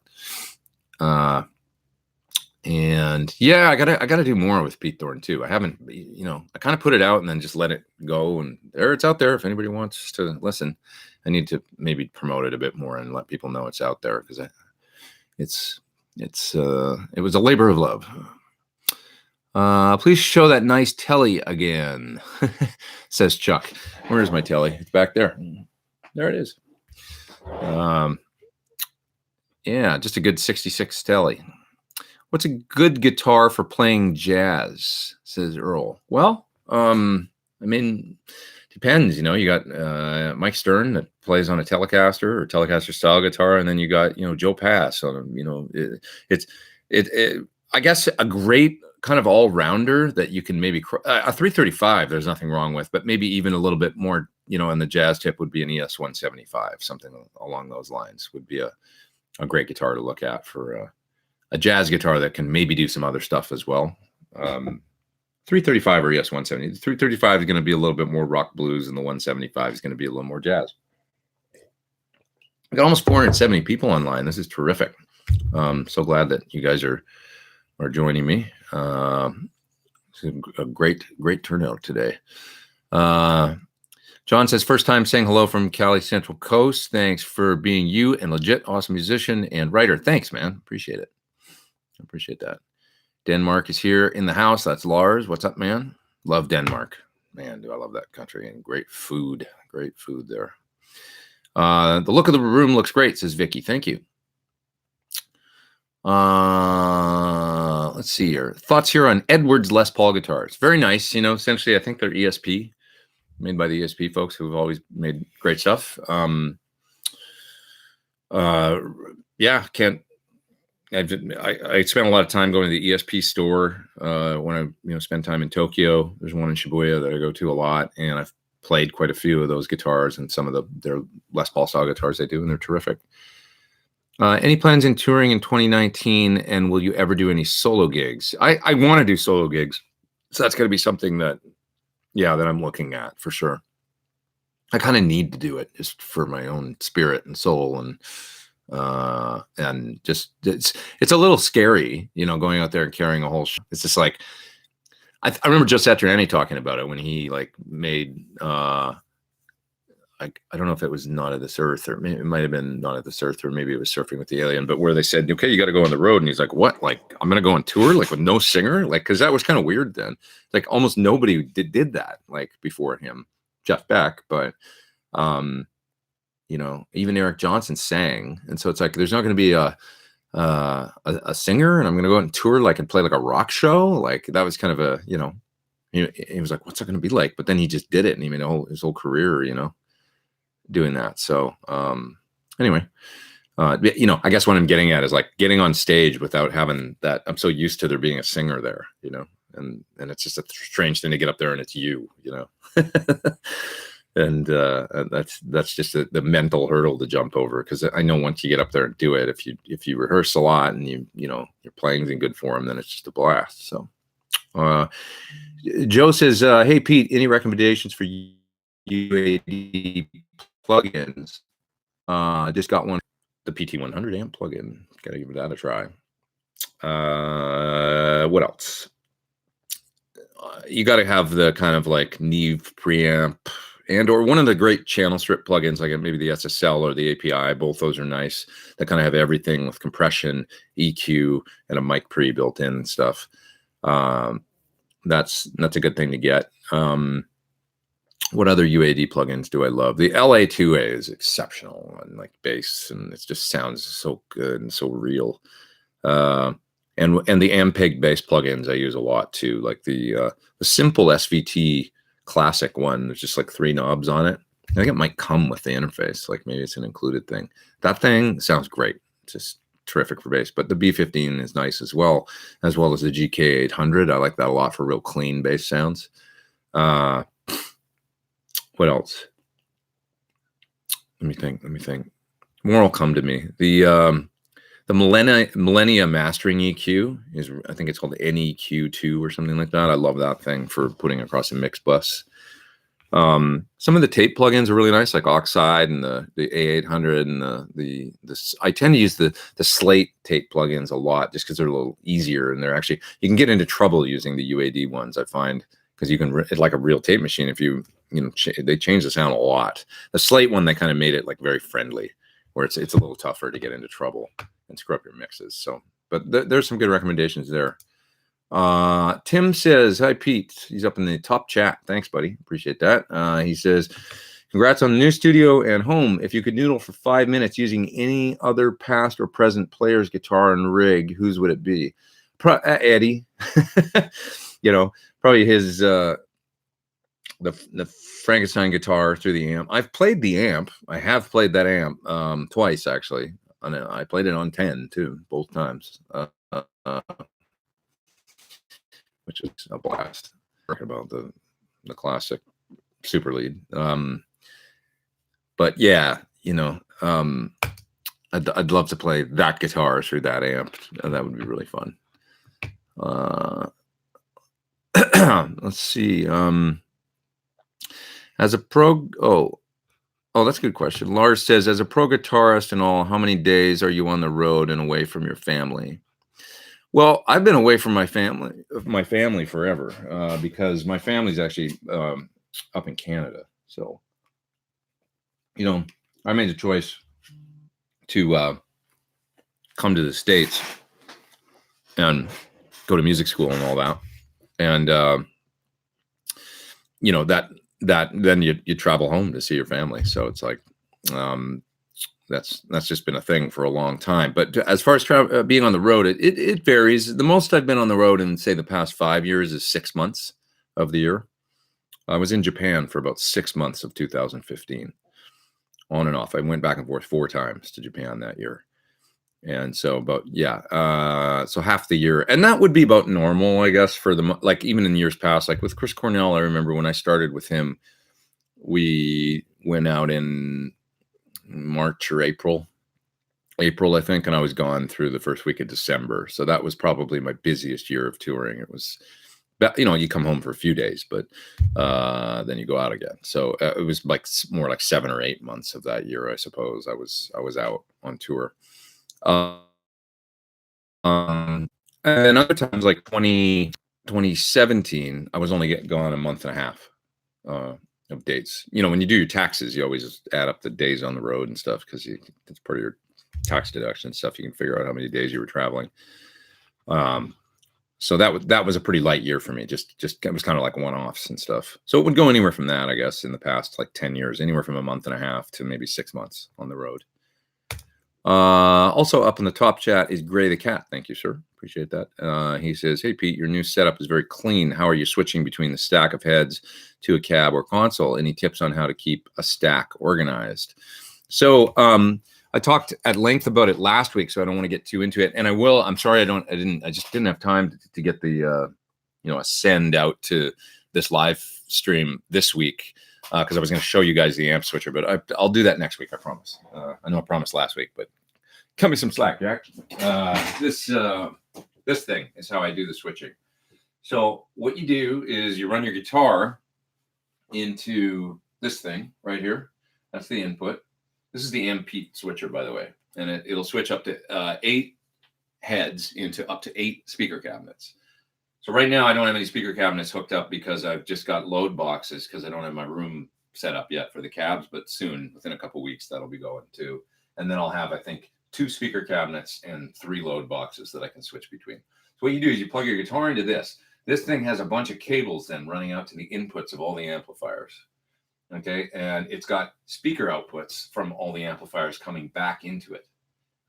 And yeah, I gotta do more with Pete Thorn too. I haven't, I kind of put it out and then just let it go, and there it's out there. If anybody wants to listen, I need to maybe promote it a bit more and let people know it's out there, because it was a labor of love. Please show that nice telly again, says Chuck. Where's my telly? It's back there. There it is. Yeah, just a good 66 telly. What's a good guitar for playing jazz, says Earl. Well, depends. You got Mike Stern that plays on a Telecaster or Telecaster style guitar, and then you got Joe Pass on I guess a great kind of all rounder that you can maybe a 335. There's nothing wrong with, but maybe even a little bit more in the jazz tip would be an ES-175. Something along those lines would be a great guitar to look at for a jazz guitar that can maybe do some other stuff as well. 335 or ES-170. The 335 is going to be a little bit more rock blues, and the 175 is going to be a little more jazz. I got almost 470 people online. This is terrific. So glad that you guys are joining me. It's a great turnout today. John says, first time saying hello from Cali Central Coast. Thanks for being you and legit awesome musician and writer. Thanks, man. Appreciate it. I appreciate that. Denmark is here in the house. That's Lars. What's up, man? Love Denmark. Man, do I love that country. And great food. Great food there. The look of the room looks great, says Vicky. Thank you. Let's see here. Thoughts here on Edwards Les Paul guitars. Very nice. Essentially, I think they're ESP, made by the ESP folks who have always made great stuff. Yeah, I spent a lot of time going to the ESP store when I spend time in Tokyo. There's one in Shibuya that I go to a lot, and I've played quite a few of those guitars and some of their Les Paul style guitars they do, and they're terrific. Any plans in touring in 2019, and will you ever do any solo gigs? I want to do solo gigs, so that's going to be something that I'm looking at for sure. I kind of need to do it just for my own spirit and soul, and just it's a little scary, going out there and carrying a whole show. It's just like I remember Joe Satriani talking about it when he made I don't know if it was Not of This Earth, or maybe it might have been Not of This Earth, or maybe it was Surfing with the Alien, but where they said, okay, you got to go on the road. And he's like, what? I'm going to go on tour, with no singer? Because that was kind of weird then. Almost nobody did that, before him, Jeff Beck. But, even Eric Johnson sang. And so it's there's not going to be a singer, and I'm going to go on tour, and play a rock show. That was kind of he was like, what's that going to be like? But then he just did it, and he made his whole career, doing that. So anyway, I guess what I'm getting at is getting on stage without having that. I'm so used to there being a singer there, and it's just a strange thing to get up there and it's you, and that's just the mental hurdle to jump over, because I know once you get up there and do it, if you rehearse a lot and your playing's in good form, then it's just a blast. So Joe says, hey Pete, any recommendations for UAD plugins? I just got one, the PT100 amp plugin. Got to give that a try. What else? You got to have the kind of Neve preamp, or one of the great channel strip plugins, maybe the SSL or the API. Both those are nice. That kind of have everything with compression, EQ, and a mic pre built in and stuff. That's a good thing to get. What other UAD plugins do I love? The LA2A is exceptional on bass, and it just sounds so good and so real. And the Ampeg bass plugins I use a lot too, the simple SVT classic one. There's just 3 knobs on it. I think it might come with the interface, maybe it's an included thing. That thing sounds great. It's just terrific for bass. But the B15 is nice as well as the GK800. I like that a lot for real clean bass sounds. What else? Let me think. More will come to me. The Millennia Mastering EQ is, I think it's called NEQ2 or something like that. I love that thing for putting across a mix bus. Some of the tape plugins are really nice, like Oxide and the A800 and the I tend to use the Slate tape plugins a lot just because they're a little easier, and they're actually, you can get into trouble using the UAD ones, I find, because you can, it's like a real tape machine. If you know, they change the sound a lot. The Slate one, they kind of made it like very friendly, where it's a little tougher to get into trouble and screw up your mixes. So, but there's some good recommendations there. Tim says, hi Pete. He's up in the top chat. Thanks, buddy. Appreciate that. He says, congrats on the new studio and home. If you could noodle for 5 minutes using any other past or present player's guitar and rig, whose would it be? Eddie. You know, probably his the Frankenstein guitar through the amp. I've played the amp. I have played that amp twice, actually. I played it on 10 too, both times. Which is a blast. Talking about the classic super lead. But yeah, you know, I'd love to play that guitar through that amp. That would be really fun. Let's see. As a pro, oh, that's a good question. Lars says, as a pro guitarist and all, how many days are you on the road and away from your family? Well, I've been away from my family forever, because my family's actually up in Canada. So, you know, I made the choice to come to the States and go to music school and all that. And, you know, that then you travel home to see your family. So it's like, that's just been a thing for a long time. But as far as being on the road, it varies. The most I've been on the road in, say, the past 5 years is 6 months of the year. I was in Japan for about 6 months of 2015, on and off. I went back and forth 4 times to Japan that year. And so about, so half the year. And that would be about normal, I guess, for like even in years past, like with Chris Cornell, I remember when I started with him, we went out in March or April, I think, and I was gone through the first week of December. So that was probably my busiest year of touring. It was, you know, you come home for a few days, but then you go out again. So it was like more like 7 or 8 months of that year, I suppose. I was out on tour. And then other times, like 2017, I was only gone a month and a half of dates. You know, when you do your taxes, you always add up the days on the road and stuff, because it's part of your tax deduction and stuff. You can figure out how many days you were traveling. So that was a pretty light year for me. Just it was kind of like one-offs and stuff. So it would go anywhere from that, I guess, in the past like 10 years, anywhere from a month and a half to maybe 6 months on the road. Also up in the top chat is Gray the Cat. Thank you, sir. Appreciate that. He says, hey, Pete, your new setup is very clean. How are you switching between the stack of heads to a cab or console? Any tips on how to keep a stack organized? So I talked at length about it last week, so I don't want to get too into it. And I will. I'm sorry, I just didn't have time to get the, you know, a send out to this live stream this week, because I was going to show you guys the amp switcher, but I'll do that next week, I promise. I know I promised last week, but cut me some slack, Jack. This thing is how I do the switching. So what you do is you run your guitar into this thing right here. That's the input. This is the MP switcher, by the way, and it'll switch up to 8 heads into up to 8 speaker cabinets. So right now I don't have any speaker cabinets hooked up because I've just got load boxes, because I don't have my room set up yet for the cabs, but soon, within a couple weeks, that'll be going too. And then I'll have, I think, 2 speaker cabinets and 3 load boxes that I can switch between. So what you do is you plug your guitar into this. This thing has a bunch of cables then running out to the inputs of all the amplifiers. Okay, and it's got speaker outputs from all the amplifiers coming back into it.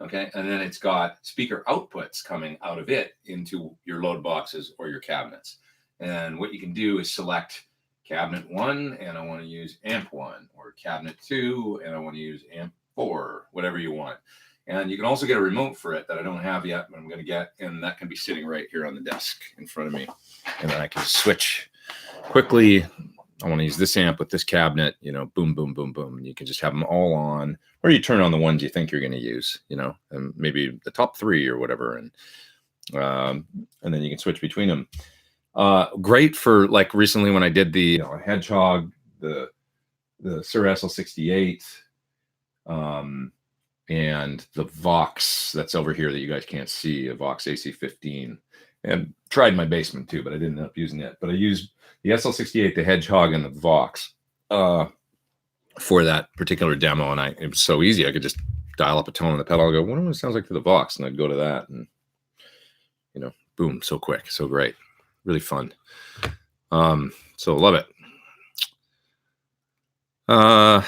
Okay, and then it's got speaker outputs coming out of it into your load boxes or your cabinets. And what you can do is select cabinet 1, and I want to use amp 1, or cabinet 2, and I want to use amp 4, whatever you want. And you can also get a remote for it that I don't have yet, but I'm going to get, and that can be sitting right here on the desk in front of me. And then I can switch quickly. I want to use this amp with this cabinet, you know, boom, boom, boom, boom. And you can just have them all on, or you turn on the ones you think you're going to use, you know, and maybe the top 3 or whatever. And then you can switch between them. Great for, like, recently when I did the Hedgehog the Sir SL68, and the Vox that's over here that you guys can't see, a Vox AC15, and tried in my basement too, but I didn't end up using it. But I used the SL68, the Hedgehog, and the Vox for that particular demo, and it was so easy. I could just dial up a tone on the pedal and go, what sounds like to the Vox, and I'd go to that, and boom, so quick, so great, really fun. So love it.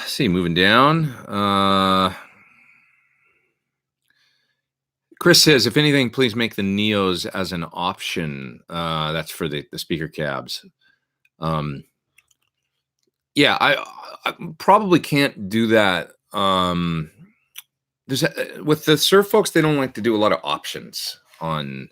See, moving down. Chris says, if anything, please make the Neos as an option. That's for the speaker cabs. Yeah, I probably can't do that. With the Surf folks, they don't like to do a lot of options on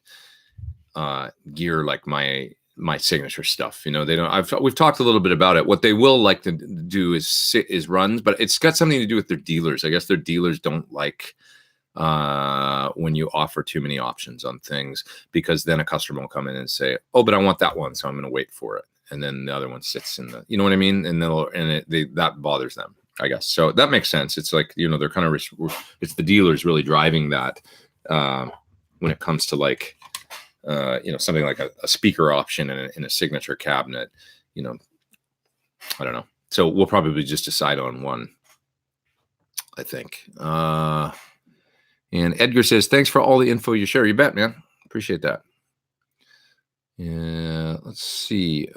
gear like my signature stuff. They don't. We've talked a little bit about it. What they will like to do is runs, but it's got something to do with their dealers. I guess their dealers don't like when you offer too many options on things, because then a customer will come in and say, oh, but I want that one, so I'm going to wait for it, and then the other one sits in the, you know what I mean, and that bothers them, I guess. So that makes sense. It's like, they're kind of it's the dealers really driving that when it comes to like something like a speaker option in a signature cabinet. I don't know. So we'll probably just decide on one, I think. And Edgar says, thanks for all the info you share. You bet, man. Appreciate that. Yeah, let's see.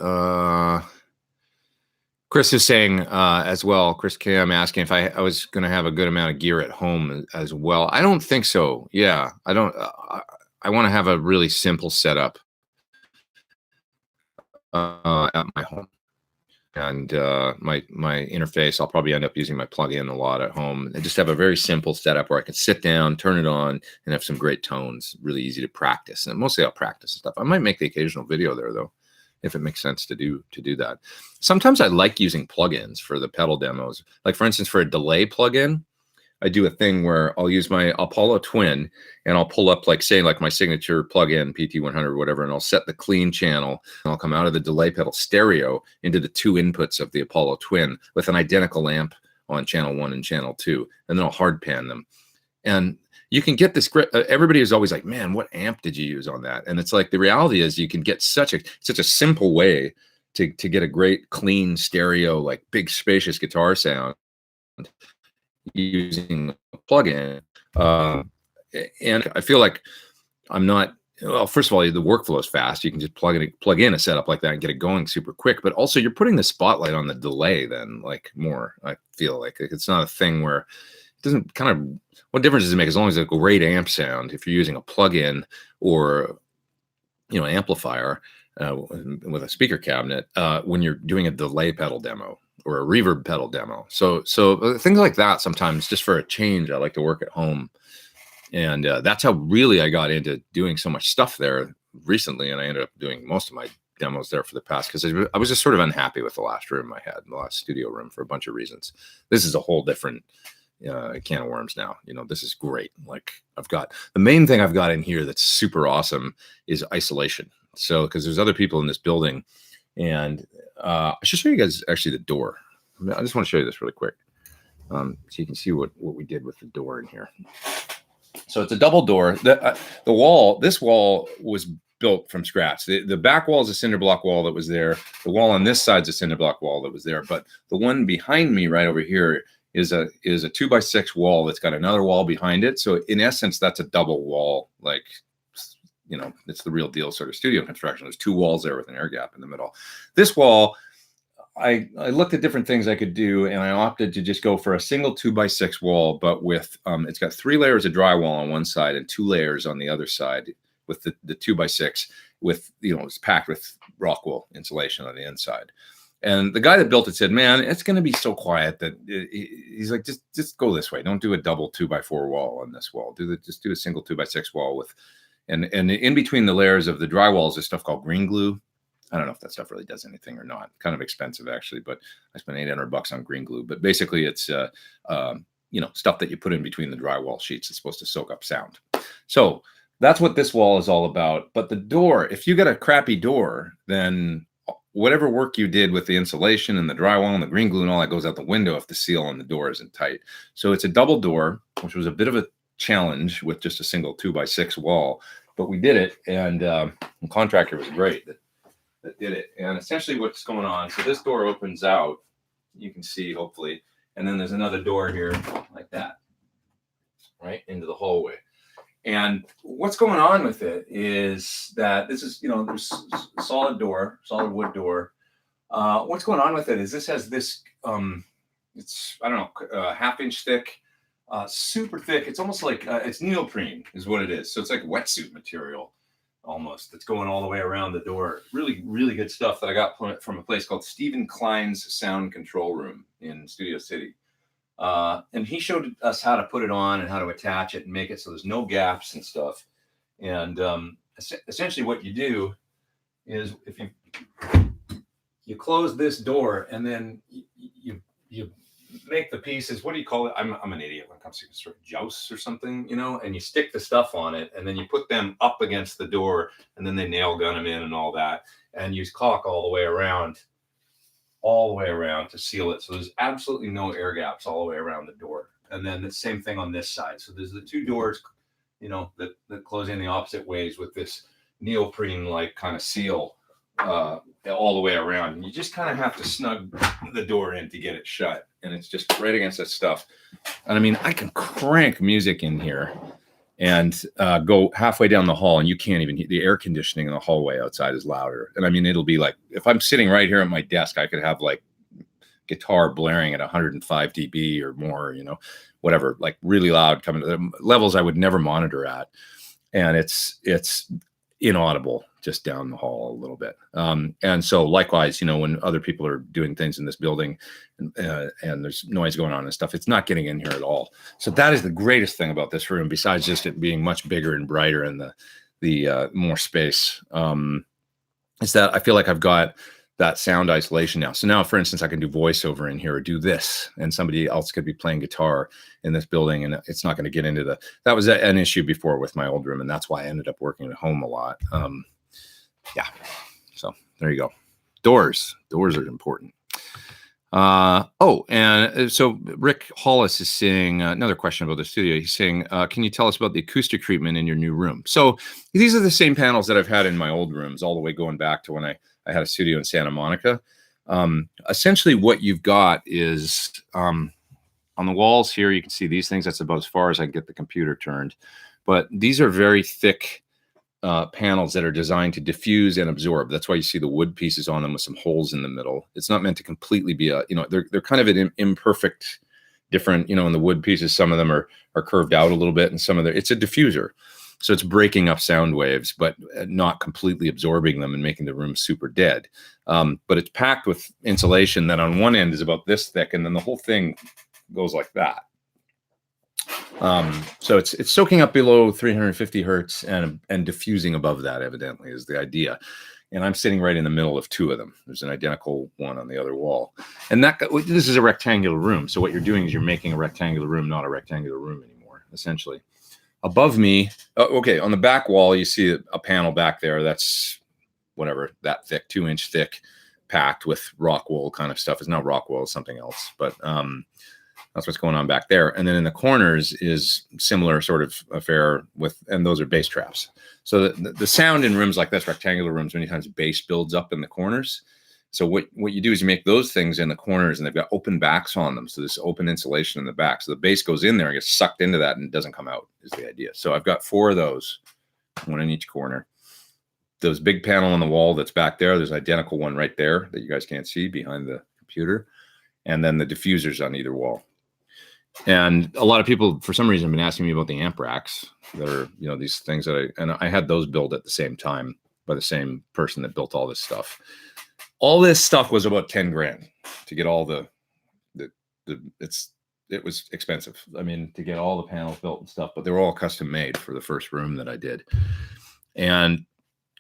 Chris is saying as well, Chris Cam asking if I was going to have a good amount of gear at home as well. I don't think so. Yeah, I don't. I want to have a really simple setup at my home. And my interface, I'll probably end up using my plug-in a lot at home. I just have a very simple setup where I can sit down, turn it on, and have some great tones. Really easy to practice, and mostly I'll practice stuff. I might make the occasional video there though, if it makes sense to do that. Sometimes I like using plugins for the pedal demos. Like for instance, for a delay plugin, I do a thing where I'll use my Apollo Twin, and I'll pull up, like, say, like my signature plug-in PT100 or whatever, and I'll set the clean channel, and I'll come out of the delay pedal stereo into the two inputs of the Apollo Twin with an identical amp on channel 1 and channel 2, and then I'll hard pan them. And you can get this great, everybody is always like, man, what amp did you use on that? And it's like, the reality is you can get such a simple way to get a great clean stereo, like big spacious guitar sound using a plugin. And I feel like I'm not, well, first of all, the workflow is fast. You can just plug in a setup like that and get it going super quick. But also you're putting the spotlight on the delay then, like, more. I feel like it's not a thing where it doesn't kind of, what difference does it make as long as it's a great amp sound if you're using a plug-in or, amplifier with a speaker cabinet when you're doing a delay pedal demo or a reverb pedal demo. So things like that, sometimes just for a change, I like to work at home. And that's how really I got into doing so much stuff there recently. And I ended up doing most of my demos there for the past, because I was just sort of unhappy with the last room I had, the last studio room, for a bunch of reasons. This is a whole different can of worms now. This is great. Like, the main thing I've got in here that's super awesome is isolation. So, because there's other people in this building, and I should show you guys actually the door. I just want to show you this really quick, so you can see what we did with the door in here. So it's a double door. The wall, this wall was built from scratch. The back wall is a cinder block wall that was there. The wall on this side is a cinder block wall that was there. But the one behind me right over here is a 2x6 wall that's got another wall behind it. So in essence, that's a double wall. Like, it's the real deal sort of studio construction. There's two walls there with an air gap in the middle. This wall, I looked at different things I could do, and I opted to just go for a single 2x6 wall, but with it's got 3 layers of drywall on one side and 2 layers on the other side, with the 2x6 with, it's packed with rock wool insulation on the inside. And the guy that built it said, man, it's going to be so quiet that he's like, just go this way. Don't do a double 2x4 wall on this wall. Just do a single 2x6 wall with, and in between the layers of the drywall is this stuff called green glue. I don't know if that stuff really does anything or not. Kind of expensive, actually, but I spent $800 on green glue. But basically, it's stuff that you put in between the drywall sheets. It's supposed to soak up sound. So that's what this wall is all about. But the door, if you get a crappy door, then whatever work you did with the insulation and the drywall and the green glue and all that goes out the window if the seal on the door isn't tight. So it's a double door, which was a bit of a challenge with just a single 2x6 wall, but we did it, and the contractor was great that did it. And essentially what's going on, so this door opens out, you can see hopefully, and then there's another door here like that, right into the hallway. And what's going on with it is that this is, there's a solid door, solid wood door. What's going on with it is this has this, it's, I don't know, half-inch thick, super thick. It's almost like, it's neoprene is what it is. So it's like wetsuit material almost that's going all the way around the door. Really, really good stuff that I got from a place called Stephen Klein's Sound Control Room in Studio City. And he showed us how to put it on and how to attach it and make it so there's no gaps and stuff. And essentially what you do is if you close this door and then you make the pieces, what do you call it? I'm an idiot when it comes to sort of jousts or something, and you stick the stuff on it and then you put them up against the door and then they nail gun them in and all that and use caulk all the way around to seal it. So there's absolutely no air gaps all the way around the door. And then the same thing on this side. So there's the two doors, that close in the opposite ways with this neoprene like kind of seal all the way around. And you just kind of have to snug the door in to get it shut. And it's just right against that stuff. And I mean, I can crank music in here and go halfway down the hall and you can't even hear the air conditioning in the hallway outside is louder. And I mean, it'll be like, if I'm sitting right here at my desk, I could have like guitar blaring at 105 dB or more, whatever, like really loud coming to the levels I would never monitor at. And it's inaudible just down the hall a little bit. And so likewise, when other people are doing things in this building and there's noise going on and stuff, it's not getting in here at all. So that is the greatest thing about this room, besides just it being much bigger and brighter and the more space, is that I feel like I've got that sound isolation now. So now, for instance, I can do voiceover in here or do this, and somebody else could be playing guitar in this building, and it's not going to get into that was an issue before with my old room, and that's why I ended up working at home a lot. Yeah. So there you go. Doors are important. And so Rick Hollis is saying another question about the studio. He's saying, can you tell us about the acoustic treatment in your new room? So these are the same panels that I've had in my old rooms all the way going back to when I had a studio in Santa Monica. Essentially what you've got is on the walls here, you can see these things. That's about as far as I can get the computer turned. But these are very thick panels that are designed to diffuse and absorb. That's why you see the wood pieces on them with some holes in the middle. It's not meant to completely be they're kind of an imperfect, different, in the wood pieces, some of them are curved out a little bit, and some of it's a diffuser. So it's breaking up sound waves, but not completely absorbing them and making the room super dead. But it's packed with insulation that on one end is about this thick, and then the whole thing goes like that. So it's soaking up below 350 hertz and diffusing above that, evidently, is the idea. And I'm sitting right in the middle of two of them. There's an identical one on the other wall. And this is a rectangular room. So what you're doing is you're making a rectangular room, not a rectangular room anymore, essentially. Above me, on the back wall, you see a panel back there that's whatever, that thick, 2-inch thick, packed with rock wool kind of stuff. It's not rock wool, it's something else. But that's what's going on back there. And then in the corners is similar sort of affair and those are bass traps. So the sound in rooms like this, rectangular rooms, many times bass builds up in the corners. So what you do is you make those things in the corners and they've got open backs on them. So there's open insulation in the back. So the bass goes in there and gets sucked into that and doesn't come out is the idea. So I've got 4 of those, one in each corner. Those big panel on the wall that's back there, there's an identical one right there that you guys can't see behind the computer. And then the diffusers on either wall. And a lot of people, for some reason, have been asking me about the amp racks that are, these things that I had those built at the same time by the same person that built all this stuff. All this stuff was about 10 grand to get all it was expensive. I mean, to get all the panels built and stuff, but they were all custom made for the first room that I did. And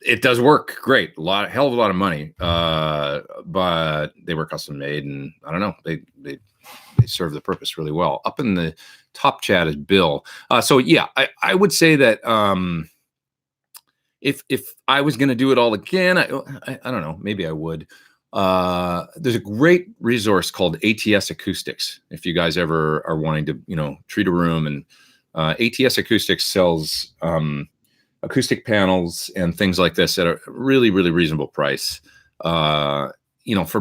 it does work great. Hell of a lot of money. But they were custom made and I don't know, they serve the purpose really well. Up in the top chat is Bill. So yeah, I would say that, if I was going to do it all again, I don't know, maybe I would. There's a great resource called ATS Acoustics. If you guys ever are wanting to, treat a room, and ATS Acoustics sells acoustic panels and things like this at a really, really reasonable price. For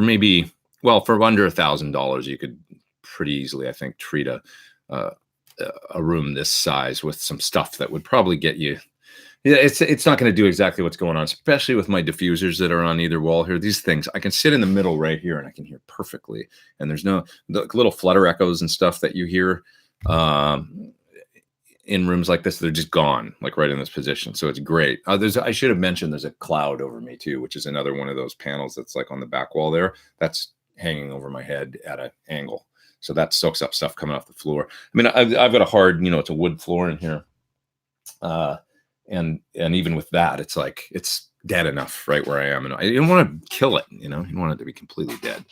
maybe, for under $1,000, you could pretty easily, I think, treat a room this size with some stuff that would probably get you. Yeah, it's not going to do exactly what's going on, especially with my diffusers that are on either wall here. These things, I can sit in the middle right here and I can hear perfectly. And there's no little flutter echoes and stuff that you hear in rooms like this. They're just gone, like right in this position. So it's great. I should have mentioned there's a cloud over me too, which is another one of those panels that's like on the back wall there. That's hanging over my head at an angle. So that soaks up stuff coming off the floor. I mean, I've got a hard, it's a wood floor in here. And even with that, it's like, it's dead enough right where I am. And I didn't want to kill it, you don't want it to be completely dead.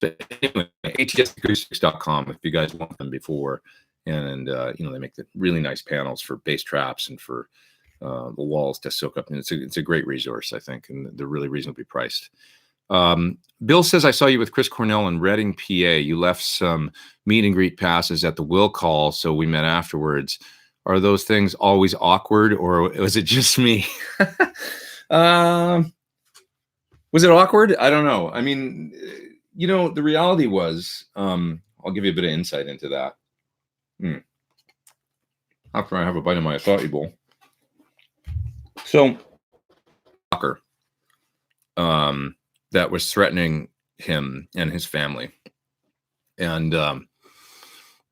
But anyway, atsacoustics.com if you guys want them before. And, they make the really nice panels for bass traps and for the walls to soak up. And it's a great resource, I think. And they're really reasonably priced. Bill says, I saw you with Chris Cornell in Reading, PA. You left some meet and greet passes at the Will Call, so we met afterwards. Are those things always awkward, or was it just me? Was it awkward? I don't know. I mean, the reality was, I'll give you a bit of insight into that. After I have a bite of my acai bowl. So, that was threatening him and his family. And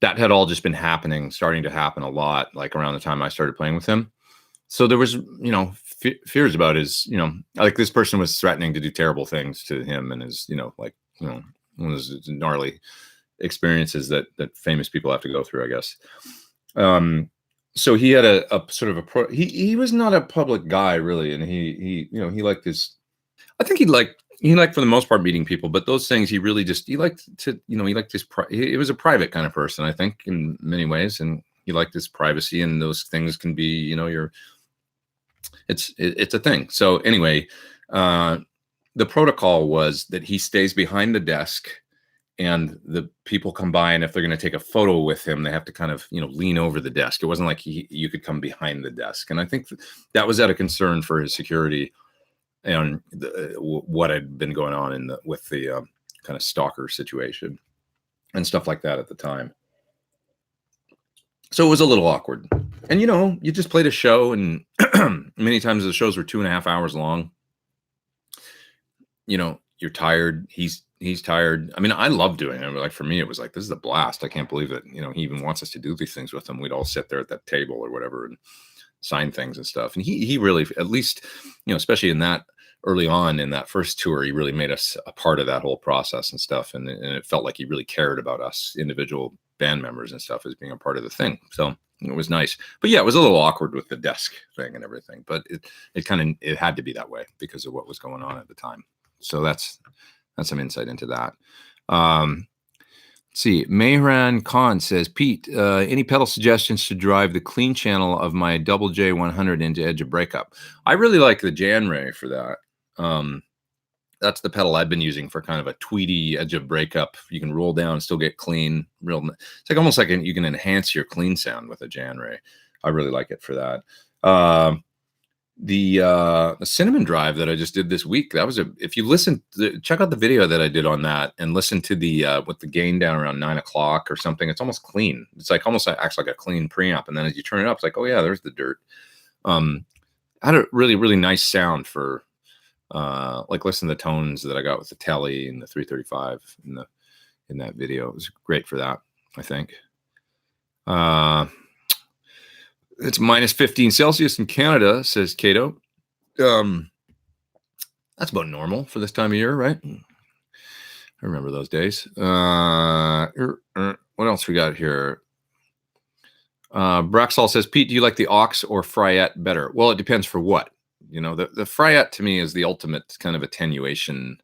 that had all just been starting to happen a lot, like around the time I started playing with him. So there was, fears about his, like this person was threatening to do terrible things to him and his, one of those gnarly experiences that famous people have to go through, I guess. So he had a sort of he was not a public guy really. And he liked his, I think he liked for the most part meeting people, but those things he really he liked to, he liked his, he was a private kind of person, I think, in many ways. And he liked his privacy, and those things can be, it's a thing. So anyway, the protocol was that he stays behind the desk and the people come by, and if they're going to take a photo with him, they have to kind of, lean over the desk. It wasn't like you could come behind the desk. And I think that was out of concern for his security and what had been going on with the kind of stalker situation and stuff like that at the time. So it was a little awkward. And, you just played a show, and many times the shows were 2.5 hours long. You're tired. He's tired. I mean, I love doing it. Like for me, it was like, this is a blast. I can't believe that, he even wants us to do these things with him. We'd all sit there at that table or whatever and sign things and stuff. And he really, at least, especially in that early on in that first tour, he really made us a part of that whole process and stuff. And it felt like he really cared about us individual band members and stuff as being a part of the thing. So it was nice. But yeah, it was a little awkward with the desk thing and everything, but it had to be that way because of what was going on at the time. So that's some insight into that. Let's see. Mehran Khan says, Pete, any pedal suggestions to drive the clean channel of my double J100 into Edge of Breakup? I really like the Jan Ray for that. That's the pedal I've been using for kind of a tweedy Edge of Breakup. You can roll down and still get clean. It's like almost like you can enhance your clean sound with a Jan Ray. I really like it for that. The Cinnamon Drive that I just did this week, that was if you listen, check out the video that I did on that and listen to the with the gain down around 9 o'clock or something. It's almost clean. It's like almost acts like a clean preamp. And then as you turn it up, it's like, oh yeah, there's the dirt. Had a really, really nice sound for like listen to the tones that I got with the Telly and the 335 in that video. It was great for that, I think. It's minus 15 Celsius in Canada, says Cato. That's about normal for this time of year, right? I remember those days. What else we got here? Braxall says, Pete, do you like the aux or Fryette better? Well, it depends for what. The Fryette to me is the ultimate kind of attenuation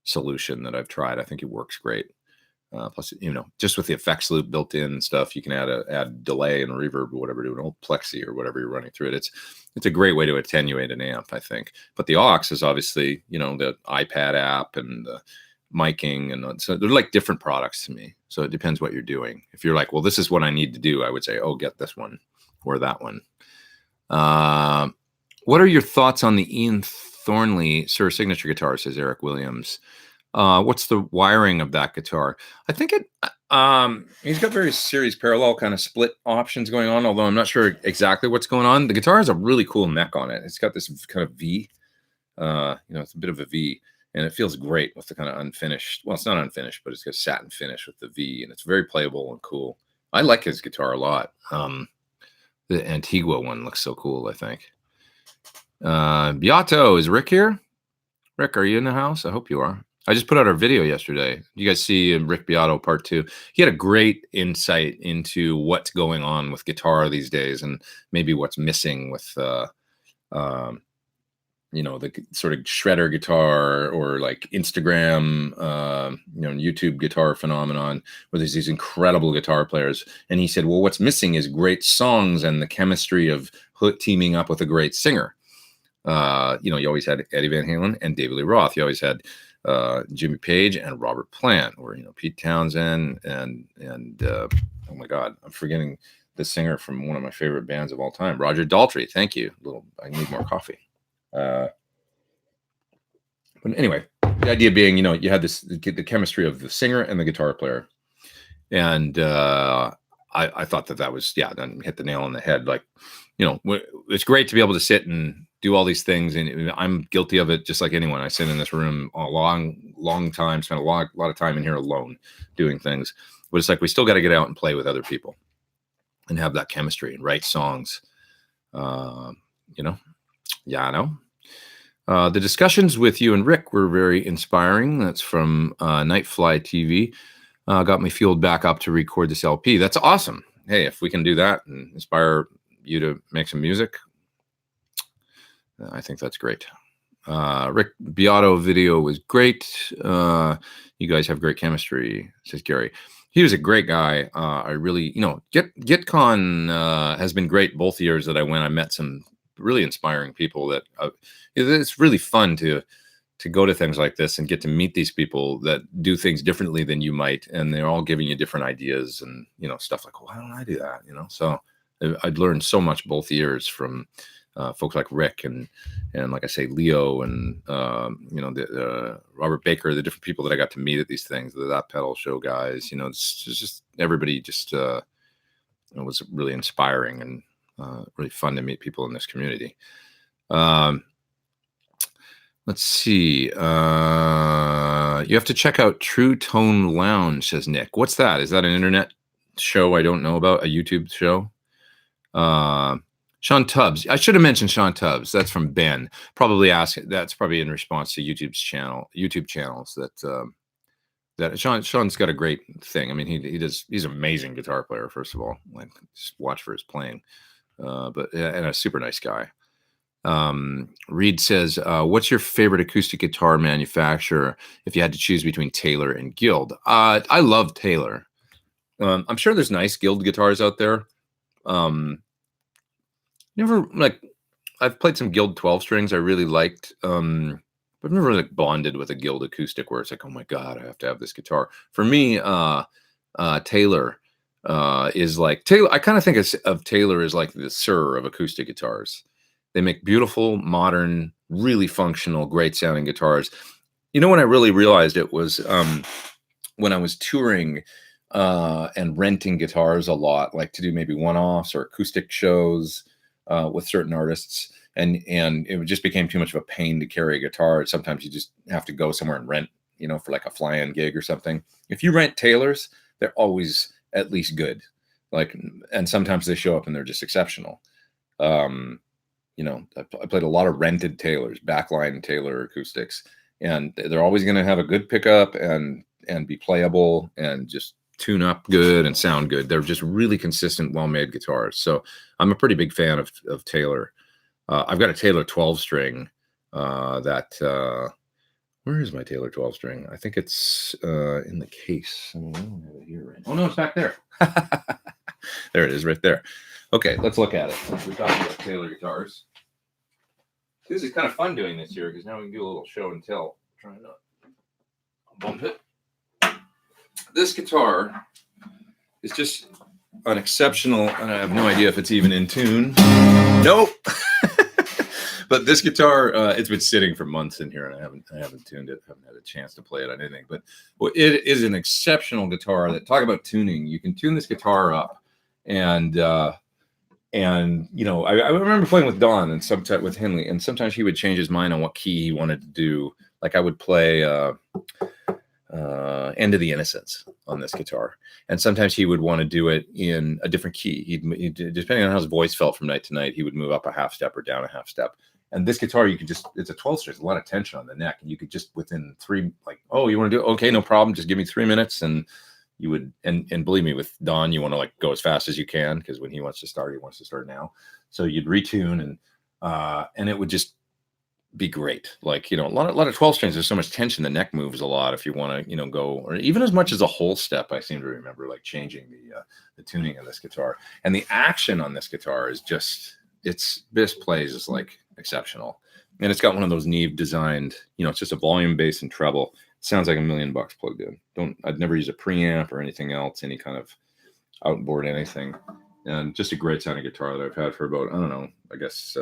solution that I've tried. I think it works great. Plus, just with the effects loop built in and stuff, you can add delay and reverb or whatever to an old plexi or whatever you're running through it. It's a great way to attenuate an amp, I think. But the aux is obviously, the iPad app and the miking, and so they're like different products to me. So it depends what you're doing. If you're like, well, this is what I need to do, I would say, oh, get this one or that one. What are your thoughts on the Ian Thornley Sir Signature guitar, says Eric Williams? What's the wiring of that guitar? I think he's got various series parallel kind of split options going on, although I'm not sure exactly what's going on. The guitar has a really cool neck on it. It's got this kind of V, it's a bit of a V, and it feels great with the kind of unfinished. Well, it's not unfinished, but it's got a satin finish with the V, and it's very playable and cool. I like his guitar a lot. The Antigua one looks so cool, I think. Beato, is Rick here? Rick, are you in the house? I hope you are. I just put out our video yesterday. You guys see Rick Beato part 2. He had a great insight into what's going on with guitar these days, and maybe what's missing with the sort of shredder guitar, or like Instagram, YouTube guitar phenomenon, where there's these incredible guitar players. And he said, well, what's missing is great songs and the chemistry of teaming up with a great singer. You always had Eddie Van Halen and David Lee Roth. You always had Jimmy Page and Robert Plant, or Pete Townsend and oh my God, I'm forgetting the singer from one of my favorite bands of all time, Roger Daltrey. Thank you. I need more coffee. But anyway, the idea being, you had the chemistry of the singer and the guitar player, and I thought that was then hit the nail on the head. Like, it's great to be able to sit and do all these things, and I'm guilty of it just like anyone. I sit in this room a long time, spend a lot of time in here alone doing things, but it's like we still got to get out and play with other people and have that chemistry and write songs. Yeah, I know. The discussions with you and Rick were very inspiring. That's from Nightfly TV. Got me fueled back up to record this LP. That's awesome. Hey, if we can do that and inspire you to make some music, I think that's great. Rick Beato video was great. You guys have great chemistry, says Gary. He was a great guy. I really, GitCon has been great both years that I went. I met some really inspiring people that it's really fun to go to things like this and get to meet these people that do things differently than you might, and they're all giving you different ideas and stuff like, why don't I do that? So I'd learned so much both years from folks like Rick and like I say, Leo and Robert Baker, the different people that I got to meet at these things, that pedal show guys. It's just everybody just it was really inspiring and really fun to meet people in this community. Let's see. You have to check out True Tone Lounge, says Nick. What's that? Is that an internet show I don't know about? A YouTube show? Sean Tubbs. I should have mentioned Sean Tubbs. That's from Ben. That's probably in response to YouTube channels that Sean's got a great thing. I mean, he's an amazing guitar player, first of all. Like, just watch for his playing. And a super nice guy. Reed says, what's your favorite acoustic guitar manufacturer if you had to choose between Taylor and Guild? I love Taylor. I'm sure there's nice Guild guitars out there. I've played some Guild 12 strings I really liked, but I've never really bonded with a Guild acoustic where it's like, oh my God, I have to have this guitar. For me, Taylor is like Taylor. I kind of think of Taylor as like the Sir of acoustic guitars. They make beautiful, modern, really functional, great sounding guitars. When I really realized it was when I was touring and renting guitars a lot, like to do maybe one-offs or acoustic shows with certain artists. And it just became too much of a pain to carry a guitar. Sometimes you just have to go somewhere and rent, for like a fly-in gig or something. If you rent Taylors, they're always at least good. And sometimes they show up and they're just exceptional. I played a lot of rented Taylors, backline Taylor acoustics, and they're always going to have a good pickup and be playable and just tune up good and sound good. They're just really consistent, well-made guitars. So I'm a pretty big fan of Taylor. I've got a Taylor 12 string where Where is my Taylor 12 string? I think it's in the case. I mean, I don't have it here right now. Oh, no, it's back there. There it is right there. Okay, let's look at it. Since we're talking about Taylor guitars. This is kind of fun doing this here because now we can do a little show and tell. Try not bump it. This guitar is just an exceptional, and I have no idea if it's even in tune. Nope. But this guitar, it's been sitting for months in here, and I haven't tuned it. I haven't had a chance to play it on anything. But it is an exceptional guitar. That talk about tuning. You can tune this guitar up, and you know, I remember playing with Don and sometimes with Henley, and sometimes he would change his mind on what key he wanted to do. Like I would play End of the Innocence on this guitar, and sometimes he would want to do it in a different key. He'd depending on how his voice felt from night to night, he would move up a half step or down a half step. And this guitar, you could just, it's a 12 string, a lot of tension on the neck, and you could just within three, like, oh, you want to do it? Okay, no problem, just give me 3 minutes. And you would, and believe me, with Don, you want to like go as fast as you can, because when he wants to start, he wants to start now. So you'd retune, and it would just be great. Like, you know, a lot of 12 strings, there's so much tension, the neck moves a lot if you want to, you know, go, or even as much as a whole step. I seem to remember like changing the tuning of this guitar, and the action on this guitar is just, its bass plays is like exceptional. And it's got one of those Neve designed, you know, it's just a volume bass and treble. It sounds like $1 million plugged in. I'd never use a preamp or anything else, any kind of outboard anything. And just a great sounding guitar that I've had for about, I don't know, I guess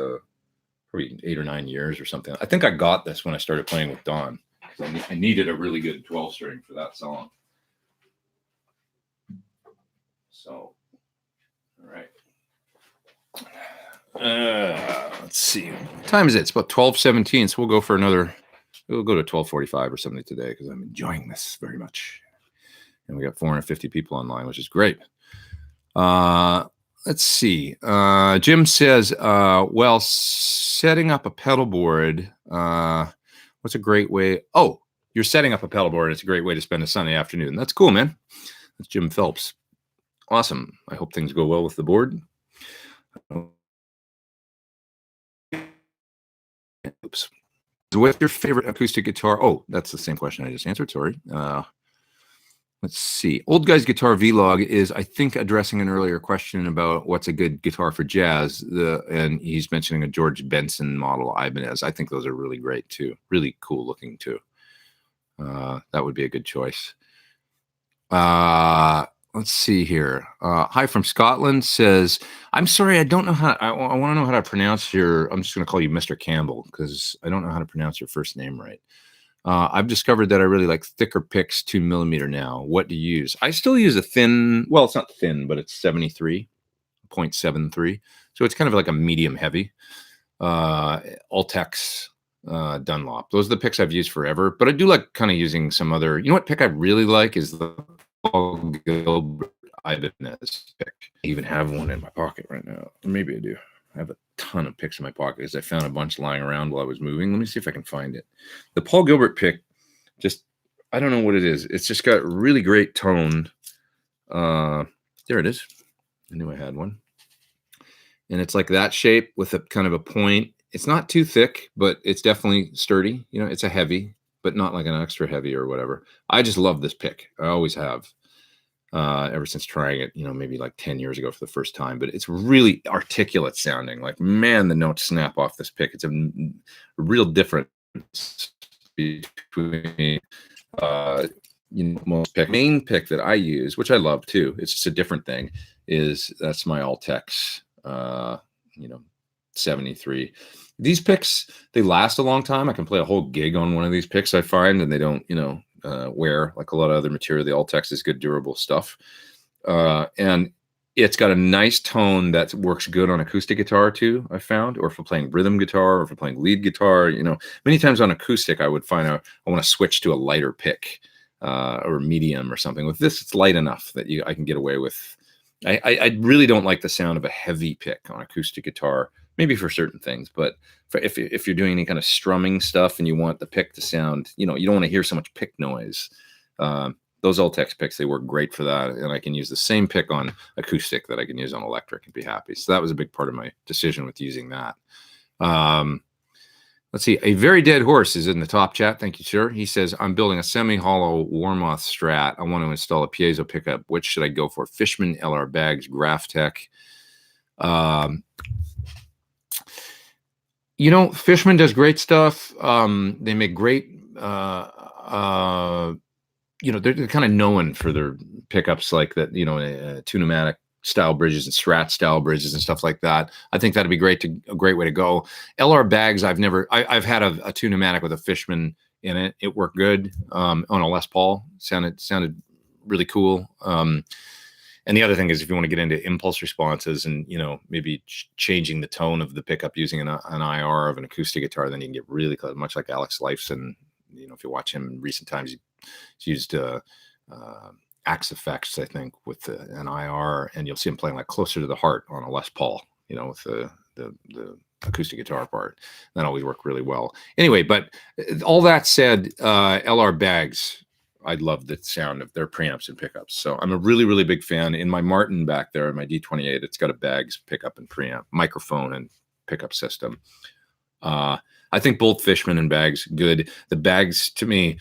probably 8 or 9 years or something. I think I got this when I started playing with Don, because I needed a really good 12 string for that song. So, all right. Let's see. What time is it? It's about 12:17. So we'll go for another. We'll go to 12:45 or something today, because I'm enjoying this very much. And we got 450 people online, which is great. Let's see. Jim says, well, setting up a pedal board. What's a great way? Oh, you're setting up a pedal board. It's a great way to spend a Sunday afternoon. That's cool, man. That's Jim Phelps. Awesome. I hope things go well with the board. Oops. What's your favorite acoustic guitar? Oh, that's the same question I just answered. Sorry. Let's see. Old Guy's Guitar Vlog is, I think, addressing an earlier question about what's a good guitar for jazz. And he's mentioning a George Benson model Ibanez. I think those are really great too. Really cool looking too. That would be a good choice. Let's see here. Hi from Scotland says, I'm sorry, I don't know how, I want to know how to pronounce I'm just going to call you Mr. Campbell, because I don't know how to pronounce your first name right. I've discovered that I really like thicker picks, 2mm now. What do you use? I still use a thin, well, it's not thin, but it's 73.73. So it's kind of like a medium heavy. Ultex Dunlop. Those are the picks I've used forever, but I do like kind of using some other, you know what pick I really like is the Paul Gilbert Ibanez pick. I even have one in my pocket right now. Maybe I do. I have a ton of picks in my pocket because I found a bunch lying around while I was moving. Let me see if I can find it. The Paul Gilbert pick, just, I don't know what it is. It's just got really great tone. There it is. I knew I had one. And it's like that shape with a kind of a point. It's not too thick, but it's definitely sturdy. You know, it's a heavy, but not like an extra heavy or whatever. I just love this pick. I always have. Ever since trying it, you know, maybe like 10 years ago for the first time, but it's really articulate sounding. Like, man, the notes snap off this pick. It's a real difference between, you know, most pick. Main pick that I use, which I love too, it's just a different thing, that's my Ultex, you know, 73. These picks, they last a long time. I can play a whole gig on one of these picks, I find, and they don't, you know, wear like a lot of other material. The Ultex is good, durable stuff. And it's got a nice tone that works good on acoustic guitar too, I found, or for playing rhythm guitar, or for playing lead guitar. You know, many times on acoustic, I would find I want to switch to a lighter pick, or medium or something. With this, it's light enough that I can get away with. I really don't like the sound of a heavy pick on acoustic guitar, maybe for certain things, but if you're doing any kind of strumming stuff and you want the pick to sound, you know, you don't want to hear so much pick noise. Those Ultex picks, they work great for that. And I can use the same pick on acoustic that I can use on electric and be happy. So that was a big part of my decision with using that. Let's see. A Very Dead Horse is in the top chat. Thank you, sir. He says, I'm building a semi-hollow Warmoth Strat. I want to install a piezo pickup. Which should I go for? Fishman, LR Bags, Graphtec. You know, Fishman does great stuff. They make great, you know, they're kind of known for their pickups like that, you know, two-pneumatic style bridges and Strat style bridges and stuff like that. I think that'd be a great way to go. LR Bags, I've had a two pneumatic with a Fishman in it. It worked good on a Les Paul. Sounded really cool. And the other thing is, if you want to get into impulse responses and, you know, maybe changing the tone of the pickup using an IR of an acoustic guitar, then you can get really close, much like Alex Lifeson. You know, if you watch him in recent times, he's used Axe Effects, I think, with an IR, and you'll see him playing like closer to the heart on a Les Paul, you know, with the acoustic guitar part. That always worked really well. Anyway, but all that said, LR Bags, I love the sound of their preamps and pickups. So I'm a really, really big fan. In my Martin back there, my D28, it's got a Bags pickup and preamp, microphone and pickup system. I think both Fishman and Bags good. The Bags, to me,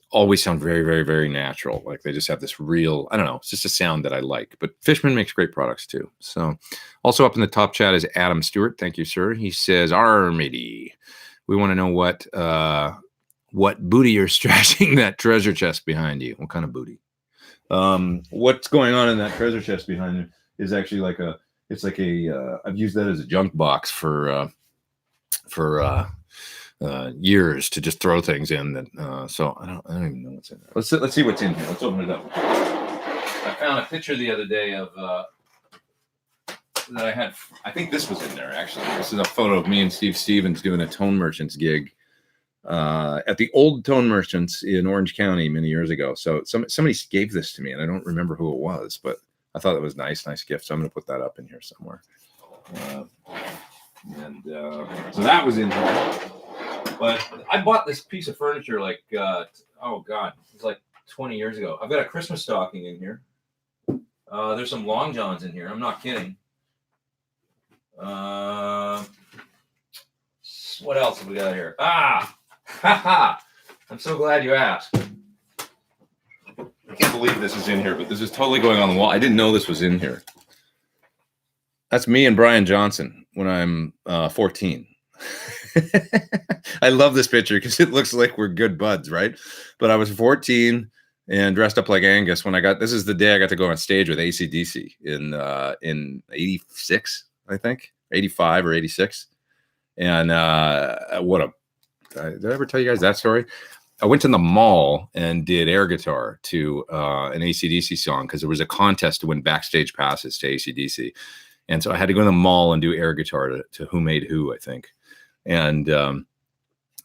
always sound very, very, very natural. Like they just have this real, I don't know, it's just a sound that I like. But Fishman makes great products too. So also up in the top chat is Adam Stewart. Thank you, sir. He says, Armady, we want to know what booty you're stashing that treasure chest behind you. What kind of booty? What's going on in that treasure chest behind you is actually like I've used that as a junk box for years to just throw things in that. So I don't even know what's in there. Let's see what's in here. Let's open it up. I found a picture the other day of that I had. I think this was in there actually. This is a photo of me and Steve Stevens doing a Tone Merchants gig at the old Tone Merchants in Orange County many years ago. So somebody gave this to me, and I don't remember who it was, but I thought it was nice gift. So I'm going to put that up in here somewhere. So that was in here. But I bought this piece of furniture like, oh God, it was like 20 years ago. I've got a Christmas stocking in here. There's some Long Johns in here. I'm not kidding. What else have we got here? I'm so glad you asked. I can't believe this is in here, but this is totally going on the wall. I didn't know this was in here. That's me and Brian Johnson when I'm 14. I love this picture because it looks like we're good buds, right? But I was 14 and dressed up like Angus when this is the day I got to go on stage with AC/DC in 86, I think, 85 or 86. And did I ever tell you guys that story? I went to the mall and did air guitar to an AC/DC song because there was a contest to win backstage passes to AC/DC. And so I had to go to the mall and do air guitar to Who Made Who, I think. And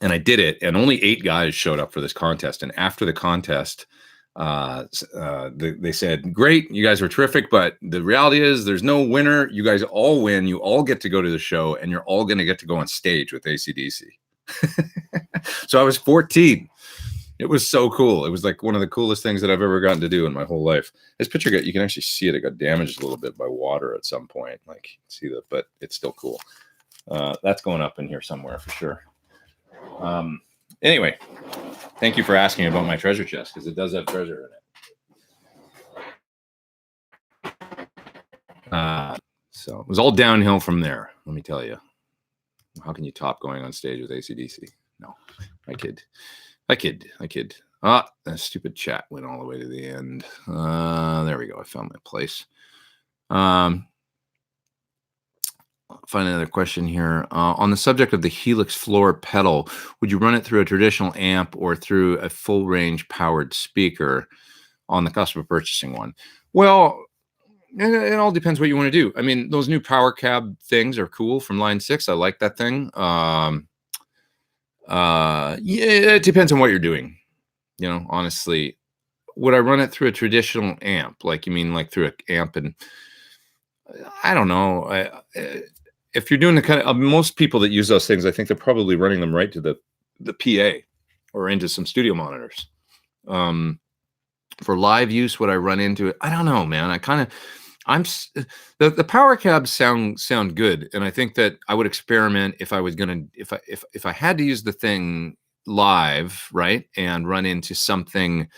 I did it, and only 8 guys showed up for this contest. And after the contest, they said, "Great, you guys were terrific, but the reality is there's no winner. You guys all win. You all get to go to the show, and you're all going to get to go on stage with AC/DC." So I was 14. It was so cool. It was like one of the coolest things that I've ever gotten to do in my whole life. This picture, you can actually see it. It got damaged a little bit by water at some point. Like, see that, but it's still cool. That's going up in here somewhere for sure. Anyway, thank you for asking about my treasure chest because it does have treasure in it. So it was all downhill from there. Let me tell you. How can you top going on stage with AC/DC? No, I kid. That stupid chat went all the way to the end. There we go. I found my place. Find another question here. On the subject of the Helix floor pedal, would you run it through a traditional amp or through a full range powered speaker on the cusp of purchasing one? Well, it all depends what you want to do. I mean, those new power cab things are cool from Line 6. I like that thing. Yeah, it depends on what you're doing. You know, honestly, would I run it through a traditional amp? Like, you mean like through an amp? And I don't know. If you're doing the kind of most people that use those things, I think they're probably running them right to the PA or into some studio monitors. For live use, would I run into it? I don't know, man. The power cabs sound good, and I think that I would experiment if I was gonna if I had to use the thing live, right, and run into something,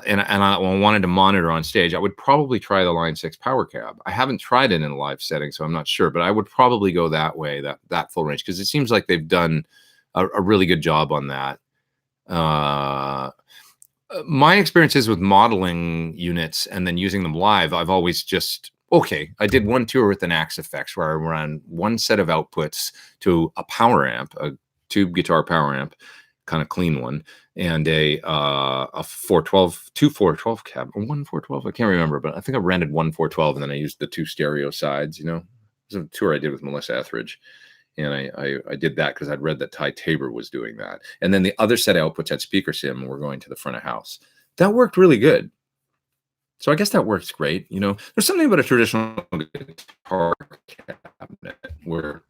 and I wanted to monitor on stage, I would probably try the Line 6 power cab. I haven't tried it in a live setting, so I'm not sure, but I would probably go that way, that full range, because it seems like they've done a really good job on that. My experiences with modeling units and then using them live, I've always just, okay, I did one tour with an Axe Effects where I ran one set of outputs to a power amp, a tube guitar power amp, kind of clean one, and a 412, two 412 cab, or one 412, I can't remember, but I think I rented one 412, and then I used the two stereo sides, you know. It was a tour I did with Melissa Etheridge. And I did that because I'd read that Ty Tabor was doing that. And then the other set of outputs had speaker sim, and we're going to the front of house. That worked really good. So I guess that works great. You know, there's something about a traditional guitar cabinet where,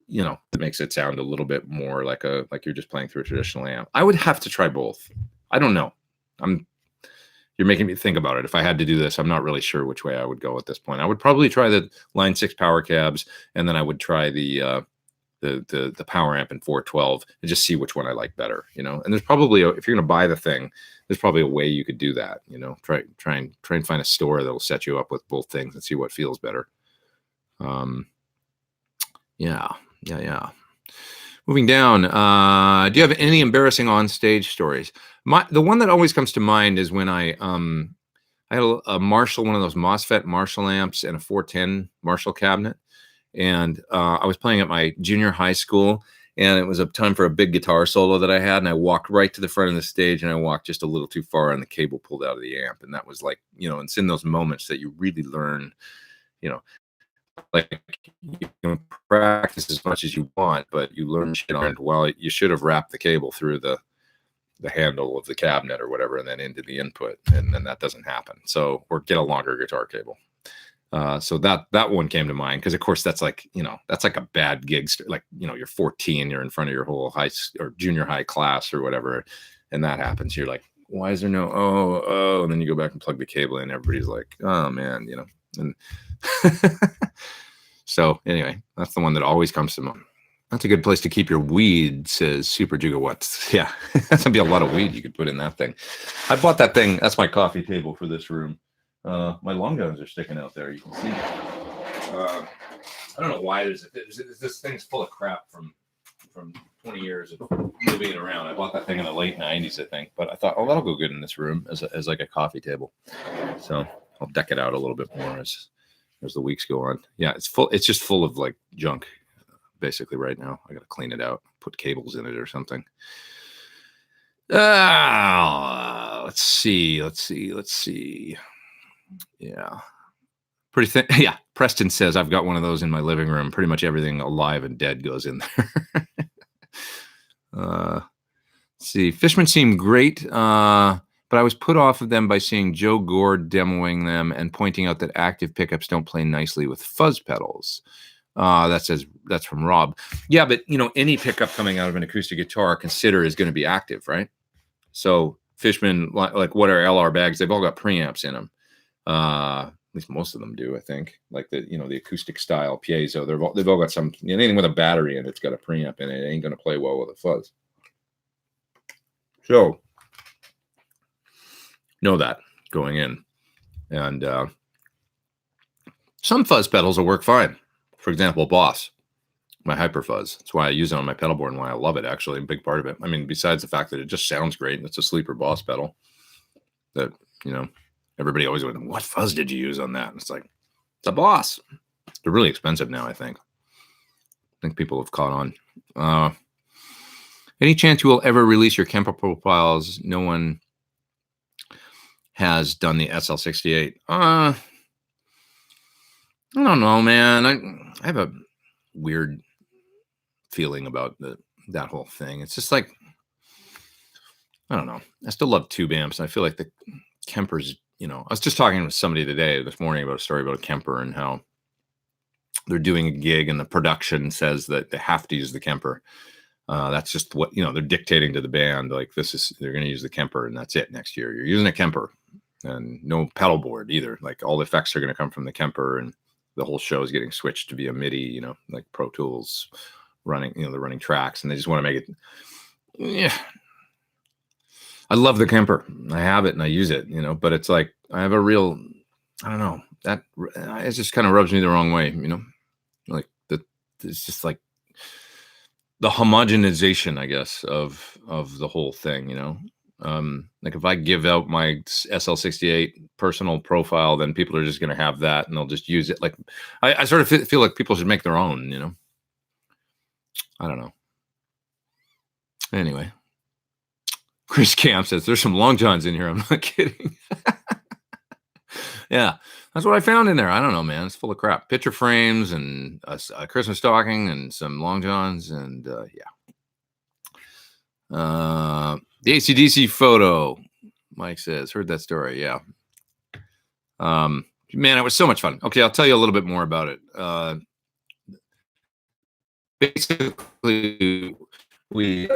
you know, it makes it sound a little bit more like you're just playing through a traditional amp. I would have to try both. I don't know. You're making me think about it. If I had to do this, I'm not really sure which way I would go at this point. I would probably try the Line 6 power cabs, and then I would try the power amp in 412 and just see which one I like better, you know. And there's probably if you're going to buy the thing, there's probably a way you could do that, you know. Try and find a store that will set you up with both things and see what feels better. Yeah. Moving down, do you have any embarrassing on stage stories? The one that always comes to mind is when I had a Marshall, one of those MOSFET Marshall amps, and a 410 Marshall cabinet. And I was playing at my junior high school, and it was a time for a big guitar solo that I had, and I walked right to the front of the stage, and I walked just a little too far, and the cable pulled out of the amp. And that was like, you know, it's in those moments that you really learn, you know, like you can practice as much as you want, but you learn shit on it. Well, you should have wrapped the cable through the handle of the cabinet or whatever, and then into the input, and then that doesn't happen. So, or get a longer guitar cable. So that one came to mind, because of course that's like, you know, that's like a bad gig. Like, you know, you're 14, you're in front of your whole high or junior high class or whatever, and that happens. You're like, why is there no and then you go back and plug the cable in. Everybody's like, oh man, you know. And so anyway, that's the one that always comes to mind. That's a good place to keep your weed, says Super Gigawatts. Yeah, that's gonna be a lot of weed you could put in that thing. I bought that thing. That's my coffee table for this room. My long guns are sticking out there. You can see. I don't know why there's this thing's full of crap from 20 years of moving it around. I bought that thing in the late 90s, I think. But I thought, oh, that'll go good in this room as like a coffee table. So I'll deck it out a little bit more as the weeks go on. Yeah, it's full. It's just full of like junk, basically right now. I got to clean it out, put cables in it or something. Let's see. Yeah. Pretty thin. Yeah. Preston says, I've got one of those in my living room. Pretty much everything alive and dead goes in there. Let's see. Fishmen seem great, but I was put off of them by seeing Joe Gord demoing them and pointing out that active pickups don't play nicely with fuzz pedals. That's from Rob. Yeah, but you know, any pickup coming out of an acoustic guitar, consider is going to be active, right? So Fishman, like what are LR bags? They've all got preamps in them. At least most of them do, I think. Like the acoustic style Piezo, they've all got some, anything with a battery in it's got a preamp in it. It ain't going to play well with a fuzz. So know that going in, and some fuzz pedals will work fine. For example, Boss, my Hyper Fuzz. That's why I use it on my pedal board and why I love it. Actually, a big part of it. I mean, besides the fact that it just sounds great, and it's a sleeper Boss pedal. That everybody always went, what fuzz did you use on that? And it's like, it's a Boss. They're really expensive now, I think. I think people have caught on. Any chance you will ever release your Kemper profiles? No one has done the SL68. I don't know, man. I have a weird feeling about that whole thing. It's just like, I don't know. I still love tube amps. I feel like the Kempers, I was just talking with somebody this morning about a story about a Kemper and how they're doing a gig and the production says that they have to use the Kemper. That's just what, they're dictating to the band. Like they're going to use the Kemper and that's it next year. You're using a Kemper. and no pedal board either. Like all the effects are going to come from the Kemper, and the whole show is getting switched to be a MIDI, you know, like Pro Tools running, you know, they're running tracks, and they just want to make it. Yeah. I love the Kemper. I have it and I use it, you know, but it's like, I have a real, I don't know, that it just kind of rubs me the wrong way, you know, like it's just like the homogenization, I guess, of the whole thing, you know. Like if I give out my SL68 personal profile, then people are just going to have that and they'll just use it. Like I sort of feel like people should make their own, you know. I don't know. Anyway, Chris Camp says there's some long johns in here. I'm not kidding. Yeah, that's what I found in there. I don't know, man. It's full of crap. Picture frames and a Christmas stocking and some long johns and yeah. The AC/DC photo, Mike says, heard that story. Yeah. Man, it was so much fun. Okay, I'll tell you a little bit more about it. Basically, we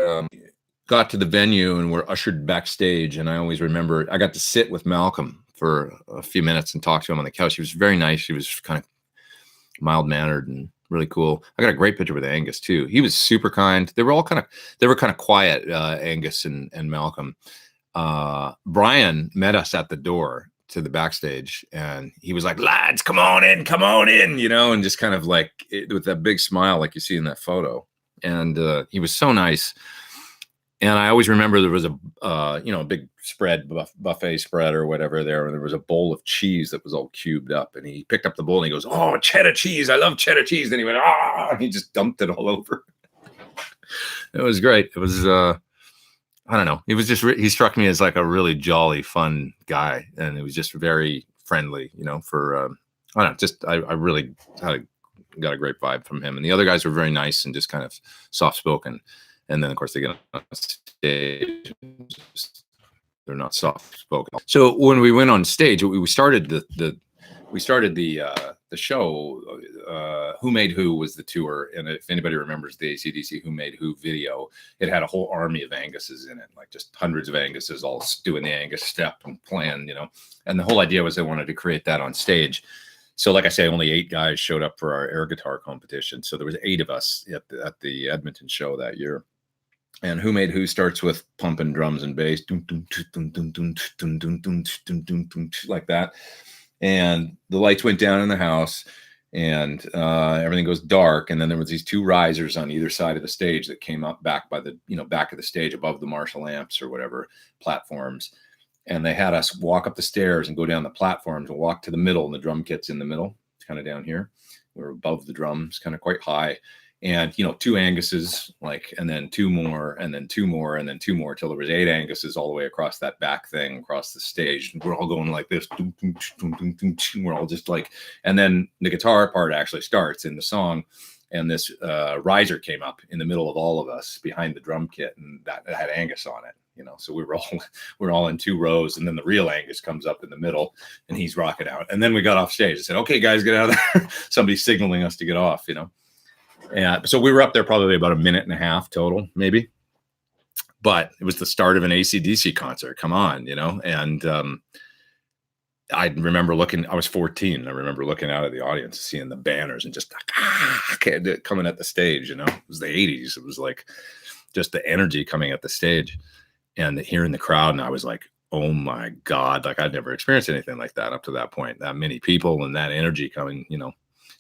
got to the venue and were ushered backstage. And I always remember I got to sit with Malcolm for a few minutes and talk to him on the couch. He was very nice. He was kind of mild-mannered and really cool. I got a great picture with Angus too. He was super kind. They were kind of quiet, Angus and Malcolm. Brian met us at the door to the backstage and he was like, lads, come on in, you know, and just kind of like with that big smile like you see in that photo. And he was so nice. And I always remember there was a you know, a big spread, buffet spread or whatever there, and there was a bowl of cheese that was all cubed up. And he picked up the bowl and he goes, "Oh, cheddar cheese! I love cheddar cheese." Then he went, "Ah!" And he just dumped it all over. It was great. It was I don't know. He was just he struck me as like a really jolly, fun guy, and it was just very friendly. You know, for I don't know. Just I really got a great vibe from him, and the other guys were very nice and just kind of soft spoken. And then, of course, they get on stage. They're not soft spoken. So when we went on stage, we started the show. Who Made Who was the tour, and if anybody remembers the AC/DC Who Made Who video, it had a whole army of Anguses in it, like just hundreds of Anguses all doing the Angus step and playing, you know. And the whole idea was they wanted to create that on stage. So, like I say, only 8 guys showed up for our air guitar competition. So there was 8 of us at the Edmonton show that year. And Who Made Who starts with pumping drums and bass, like that. And the lights went down in the house, and everything goes dark. And then there was these 2 risers on either side of the stage that came up back by the back of the stage above the Marshall amps or whatever platforms. And they had us walk up the stairs and go down the platforms and walk to the middle, and the drum kit's in the middle. It's kind of down here. We're above the drums, kind of quite high. And, 2 Anguses, like, and then 2 more, and then 2 more, and then 2 more, till there was 8 Anguses all the way across that back thing, across the stage. And we're all going like this. We're all just like, and then the guitar part actually starts in the song. And this riser came up in the middle of all of us behind the drum kit, and that had Angus on it. So we're all in 2 rows, and then the real Angus comes up in the middle, and he's rocking out. And then we got off stage. I said, "Okay, guys, get out of there." Somebody's signaling us to get off, And so we were up there probably about a minute and a half total, maybe. But it was the start of an AC/DC concert. Come on, And I remember I was 14. I remember looking out at the audience, seeing the banners and just coming at the stage, It was the 80s. It was like just the energy coming at the stage and hearing the crowd. And I was like, oh my God, like I'd never experienced anything like that up to that point. That many people and that energy coming,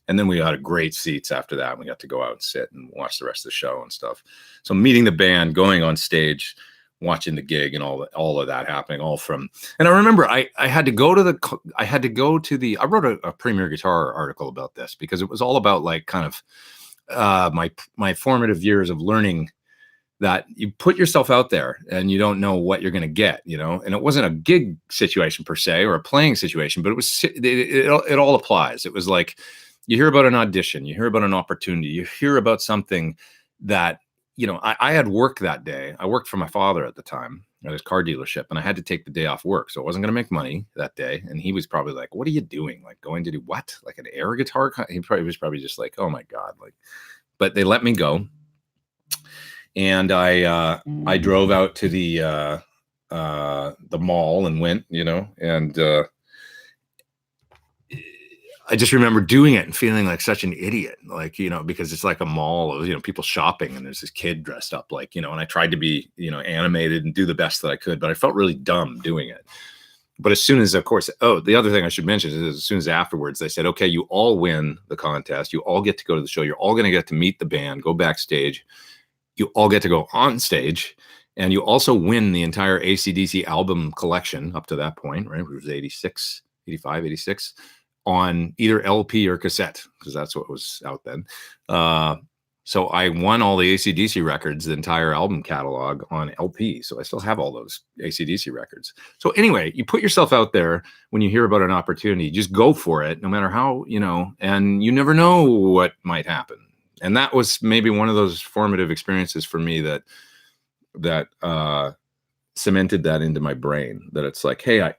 And then we had great seats after that. We got to go out and sit and watch the rest of the show and stuff. So meeting the band, going on stage, watching the gig, and all of that happening, and I remember I had to go to the I wrote a Premier Guitar article about this, because it was all about like kind of my formative years of learning that you put yourself out there and you don't know what you're going to get, and it wasn't a gig situation per se or a playing situation, but it all applies. It was like, you hear about an audition, you hear about an opportunity, you hear about something that, I had work that day. I worked for my father at the time at his car dealership, and I had to take the day off work. So I wasn't going to make money that day. And he was probably like, "What are you doing? Like, going to do what? Like an air guitar?" He was probably just like, "Oh my God." But they let me go. And I drove out to the the mall and went, and I just remember doing it and feeling like such an idiot, like, because it's like a mall of, people shopping, and there's this kid dressed up like, and I tried to be, animated and do the best that I could, but I felt really dumb doing it. But as soon as, of course, the other thing I should mention is as soon as afterwards they said, okay, you all win the contest. You all get to go to the show. You're all going to get to meet the band, go backstage. You all get to go on stage. And you also win the entire AC/DC album collection up to that point, right? It was 86, 85, 86. On either LP or cassette, because that's what was out then. So I won all the AC/DC records, the entire album catalog on LP. So I still have all those AC/DC records. So anyway, you put yourself out there when you hear about an opportunity, just go for it, no matter how, and you never know what might happen. And that was maybe one of those formative experiences for me that cemented that into my brain, that it's like, hey, I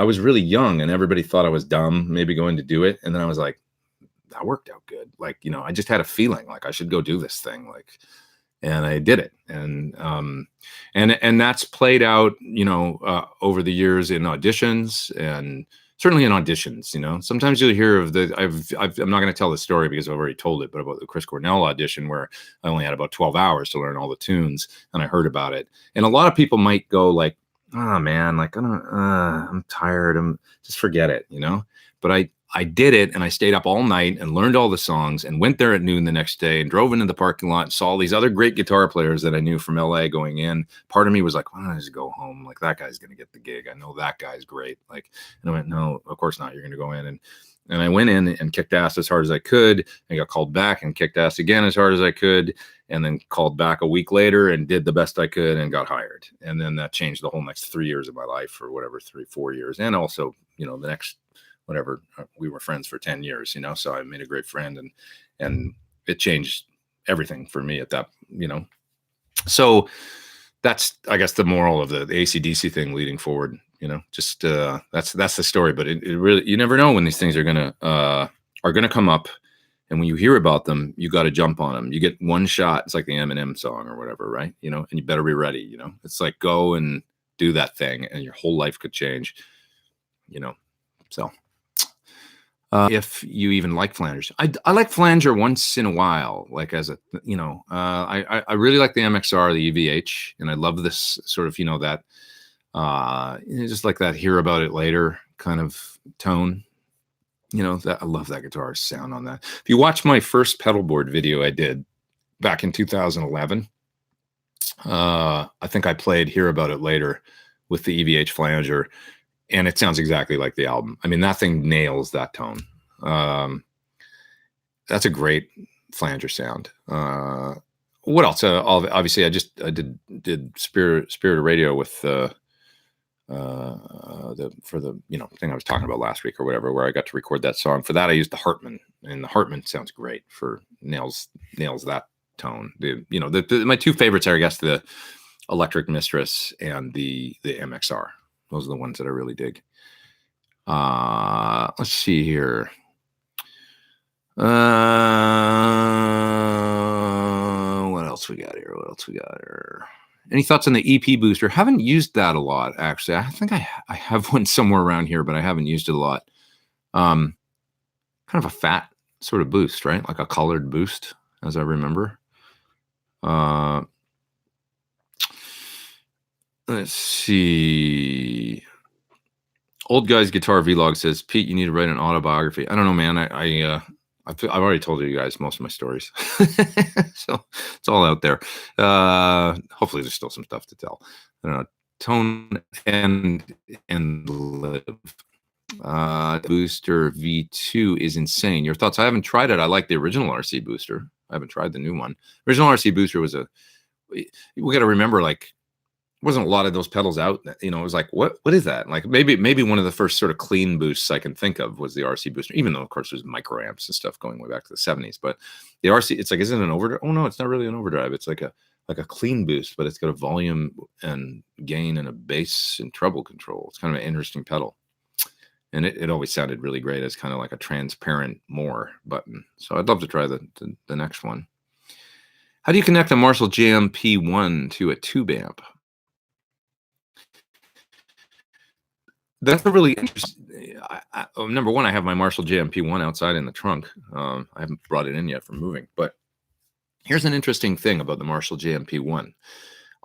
was really young and everybody thought I was dumb, maybe going to do it. And then I was like, that worked out good. Like, I just had a feeling like I should go do this thing. Like, and I did it. And that's played out, over the years in auditions, and certainly in auditions, sometimes you'll hear of I'm not going to tell the story because I've already told it, but about the Chris Cornell audition where I only had about 12 hours to learn all the tunes, and I heard about it. And a lot of people might go like, oh man, like, I'm tired. Just forget it, but I did it, and I stayed up all night and learned all the songs and went there at noon the next day and drove into the parking lot and saw all these other great guitar players that I knew from LA going in. Part of me was like, why don't I just go home? Like, that guy's going to get the gig. I know that guy's great. Like, and I went, no, of course not. You're going to go in. And I went in and kicked ass as hard as I could, and got called back and kicked ass again as hard as I could, and then called back a week later and did the best I could and got hired. And then that changed the whole next 3 years of my life, or whatever, 4 years. And also, the next, whatever, we were friends for 10 years, so I made a great friend, and it changed everything for me at that, so that's, I guess, the moral of the AC/DC thing leading forward, just, that's the story. But it really, you never know when these things are going to come up. And when you hear about them, you got to jump on them. You get one shot. It's like the Eminem song or whatever, right? And you better be ready, it's like, go and do that thing and your whole life could change, so. If you even like flangers, I like flanger once in a while, like as a, I really like the MXR, the EVH, and I love this sort of, that, just like that hear about it later kind of tone, that I love that guitar sound on that. If you watch my first pedalboard video I did back in 2011, I think I played Hear About It Later with the EVH flanger, and it sounds exactly like the album. I mean, that thing nails that tone. That's a great flanger sound. What else? Obviously, I did Spirit of Radio with for the thing I was talking about last week or whatever, where I got to record that song. For that, I used the Hartman, and the Hartman sounds great for nails that tone. My two favorites are, I guess, the Electric Mistress and the MXR. Those are the ones that I really dig. Let's see here. What else we got here? Any thoughts on the EP booster? Haven't used that a lot, actually. I think I have one somewhere around here, but I haven't used it a lot. Kind of a fat sort of boost, right? Like a colored boost, as I remember. Let's see. Old Guy's Guitar Vlog says, Pete, you need to write an autobiography. I don't know, man. I've already told you guys most of my stories. So it's all out there. Hopefully there's still some stuff to tell. I don't know. Tone and live. Booster V2 is insane. Your thoughts? I haven't tried it. I like the original RC booster. I haven't tried the new one. Original RC booster was we got to remember, like, wasn't a lot of those pedals out. It was like, what is that? Like, maybe one of the first sort of clean boosts I can think of was the RC booster, even though, of course, there's microamps and stuff going way back to the 70s. But the RC, it's like, is it an overdrive? Oh no, it's not really an overdrive. It's like a clean boost, but it's got a volume and gain and a bass and treble control. It's kind of an interesting pedal. And it always sounded really great as kind of like a transparent more button. So I'd love to try the next one. How do you connect a Marshall JMP1 to a tube amp? that's a really interesting. Number one, I have my Marshall JMP1 outside in the trunk. I haven't brought it in yet for moving, but here's an interesting thing about the Marshall JMP1.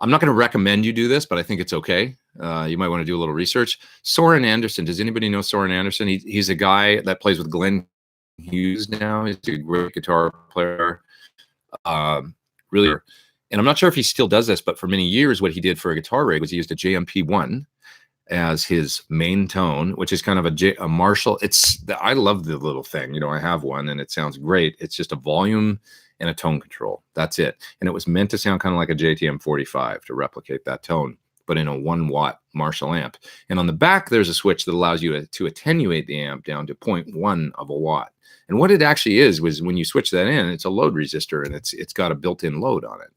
I'm not going to recommend you do this, but I think it's okay. You might want to do a little research. Soren Anderson. Does anybody know Soren Anderson? He's a guy that plays with Glenn Hughes now. He's a great guitar player. Really. And I'm not sure if he still does this, but for many years, what he did for a guitar rig was he used a JMP1 as his main tone, which is kind of a Marshall. I love the little thing. You know, I have one and it sounds great. It's just a volume and a tone control. That's it. And it was meant to sound kind of like a JTM 45 to replicate that tone, but in a 1 watt Marshall amp. And on the back, there's a switch that allows you to attenuate the amp down to 0.1 of a watt. And what it actually is was when you switch that in, it's a load resistor and it's got a built-in load on it.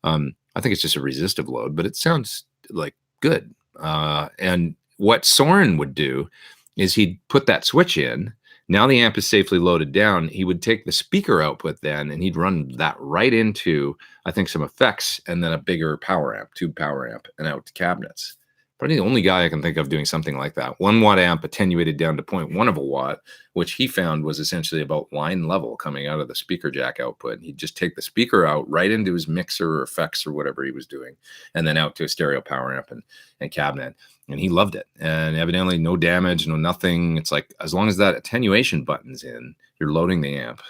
I think it's just a resistive load, but it sounds like good. And what Soren would do is he'd put that switch in. Now the amp is safely loaded down. He would take the speaker output then, and he'd run that right into, I think, some effects and then a bigger power amp, tube power amp, and out to cabinets. Probably the only guy I can think of doing something like that. 1 watt amp attenuated down to 0.1 of a watt, which he found was essentially about line level coming out of the speaker jack output. He'd just take the speaker out right into his mixer or effects or whatever he was doing, and then out to a stereo power amp and cabinet. And he loved it. And evidently no damage, no nothing. It's like, as long as that attenuation button's in, you're loading the amp.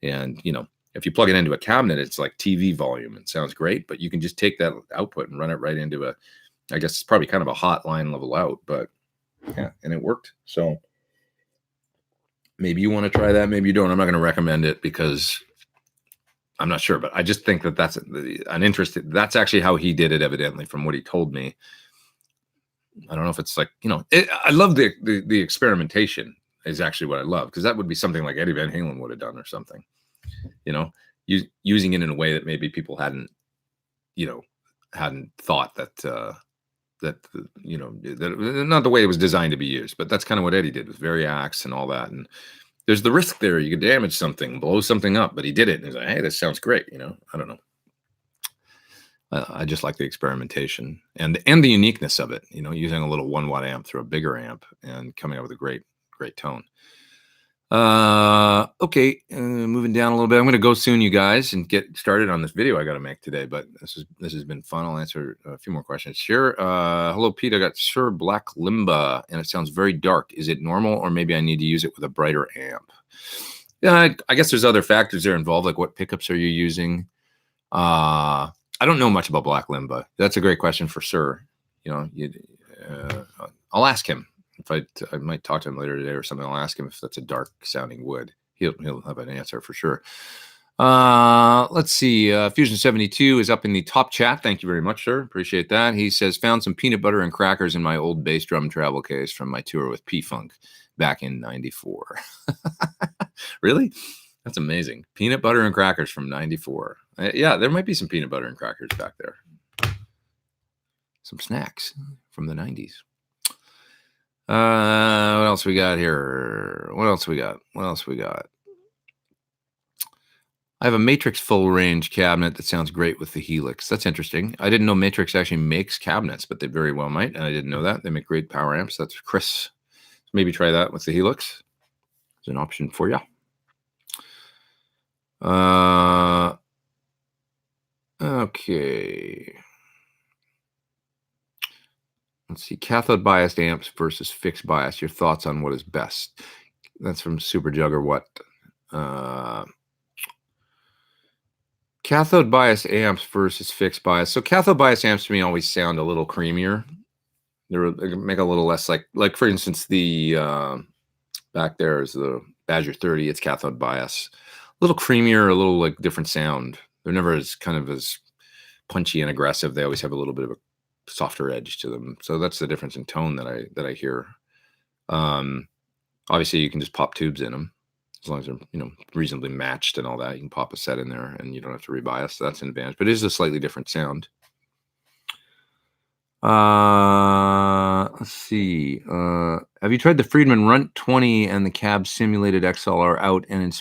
And, you know, if you plug it into a cabinet, it's like TV volume. It sounds great, but you can just take that output and run it right into I guess it's probably kind of a hot line level out, but yeah, and it worked. So maybe you want to try that. Maybe you don't. I'm not going to recommend it because I'm not sure, but I just think that that's an interest. That's actually how he did it, evidently, from what he told me. I don't know if it's like, you know, I love the experimentation is actually what I love, because that would be something like Eddie Van Halen would have done or something, you know, using it in a way that maybe people hadn't thought that, you know, that, not the way it was designed to be used, but that's kind of what Eddie did with Variax and all that. And there's the risk there. You could damage something, blow something up, but he did it. And he's like, hey, this sounds great. You know, I don't know. I just like the experimentation and the uniqueness of it, you know, using a little 1 watt amp through a bigger amp and coming out with a great tone. Okay, moving down a little bit. I'm going to go soon, you guys, and get started on this video I got to make today, but this has been fun. I'll answer a few more questions. Sure. Hello, Pete. I got Sir Black Limba, and it sounds very dark. Is it normal, or maybe I need to use it with a brighter amp? Yeah, I guess there's other factors there involved, like what pickups are you using? I don't know much about Black Limba. That's a great question for Sir. You know, I'll ask him. If I might talk to him later today or something. I'll ask him if that's a dark sounding wood. He'll have an answer for sure. Let's see. Fusion 72 is up in the top chat. Thank you very much, sir. Appreciate that. He says, found some peanut butter and crackers in my old bass drum travel case from my tour with P-Funk back in '94. Really? That's amazing. Peanut butter and crackers from '94. Yeah, there might be some peanut butter and crackers back there. Some snacks from the '90s. What else we got here? What else we got? I have a Matrix full range cabinet that sounds great with the Helix. That's interesting. I didn't know Matrix actually makes cabinets, but they very well might, and I didn't know that. They make great power amps. That's Chris. Maybe try that with the Helix. It's an option for you. Okay. Let's see. Cathode biased amps versus fixed bias. Your thoughts on what is best? That's from Super Jug or what? Cathode bias amps versus fixed bias. So cathode bias amps to me always sound a little creamier. They make a little less like for instance, the back there is the Badger 30. It's cathode bias. A little creamier, a little like different sound. They're never as kind of as punchy and aggressive. They always have a little bit of a softer edge to them. So that's the difference in tone that I hear. Obviously you can just pop tubes in them as long as they're, you know, reasonably matched and all that. You can pop a set in there and you don't have to rebias. So that's an advantage, but it is a slightly different sound. Let's see. Have you tried the Friedman Runt 20 and the cab simulated XLR out and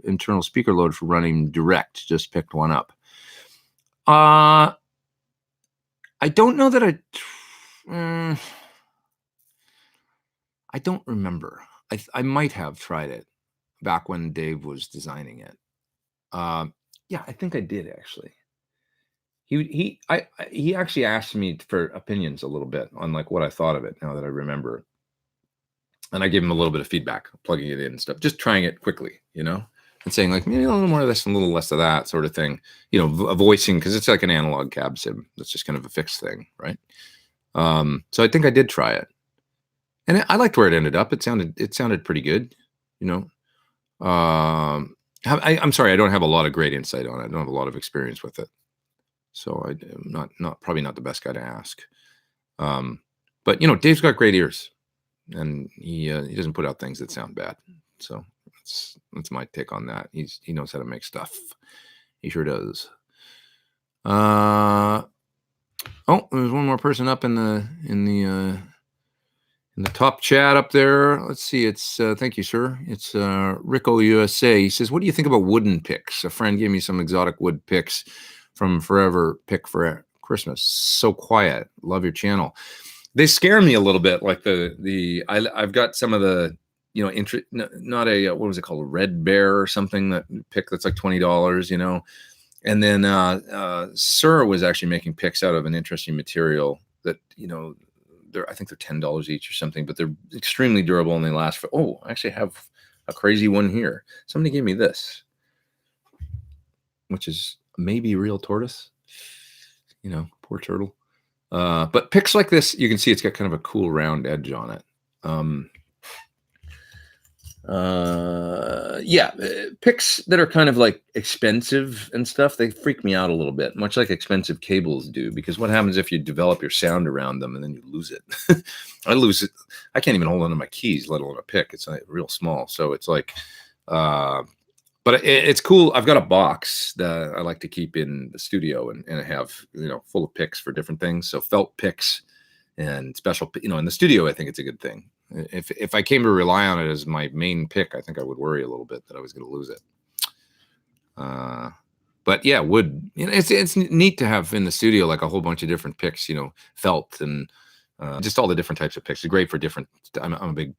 internal speaker load for running direct? Just picked one up. I don't know that I don't remember. I might have tried it back when Dave was designing it. Yeah, I think I did actually. He actually asked me for opinions a little bit on like what I thought of it now that I remember. And I gave him a little bit of feedback, plugging it in and stuff, just trying it quickly, and saying like maybe a little more of this and a little less of that sort of thing, voicing, because it's like an analog cab sim. That's just kind of a fixed thing, right? So I think I did try it, and I liked where it ended up. It sounded pretty good, you know. I'm sorry, I don't have a lot of great insight on it. I don't have a lot of experience with it, so I'm probably not the best guy to ask. But Dave's got great ears, and he doesn't put out things that sound bad. So that's my take on that. He knows how to make stuff. He sure does. Oh, there's one more person up in the top chat up there. Let's see. It's thank you, sir. It's Rico USA. He says, "What do you think about wooden picks? A friend gave me some exotic wood picks from Forever Pick for Christmas. So quiet. Love your channel." They scare me a little bit. Like I've got some of the not a what was it called, a Red Bear or something, that pick that's like $20, And then Sir was actually making picks out of an interesting material that I think they're $10 each or something, but they're extremely durable and they last for. Oh, I actually have a crazy one here. Somebody gave me this, which is maybe real tortoise. Poor turtle. But picks like this, you can see it's got kind of a cool round edge on it. Picks that are kind of like expensive and stuff, they freak me out a little bit, much like expensive cables do, because what happens if you develop your sound around them and then you lose it? I lose it. I can't even hold on to my keys, let alone a pick. It's like real small. So it's like, but it's cool. I've got a box that I like to keep in the studio, and I have, full of picks for different things. So felt picks and special, in the studio, I think it's a good thing. If I came to rely on it as my main pick, I think I would worry a little bit that I was going to lose it. But yeah, wood, it's neat to have in the studio, like a whole bunch of different picks, felt and just all the different types of picks. They're great for different. I'm a big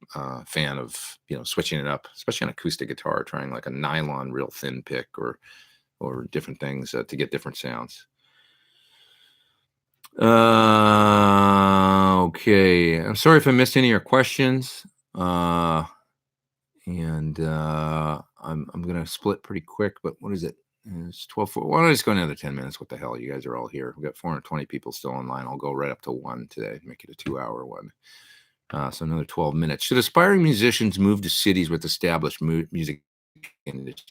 fan of switching it up, especially on acoustic guitar, trying like a nylon real thin pick or different things to get different sounds. Okay, I'm sorry if I missed any of your questions. I'm gonna split pretty quick, but what is it? It's 12. Why don't I just go another 10 minutes? What the hell? You guys are all here. We've got 420 people still online. I'll go right up to 1 today, make it a 2-hour one. So another 12 minutes. Should aspiring musicians move to cities with established music industries?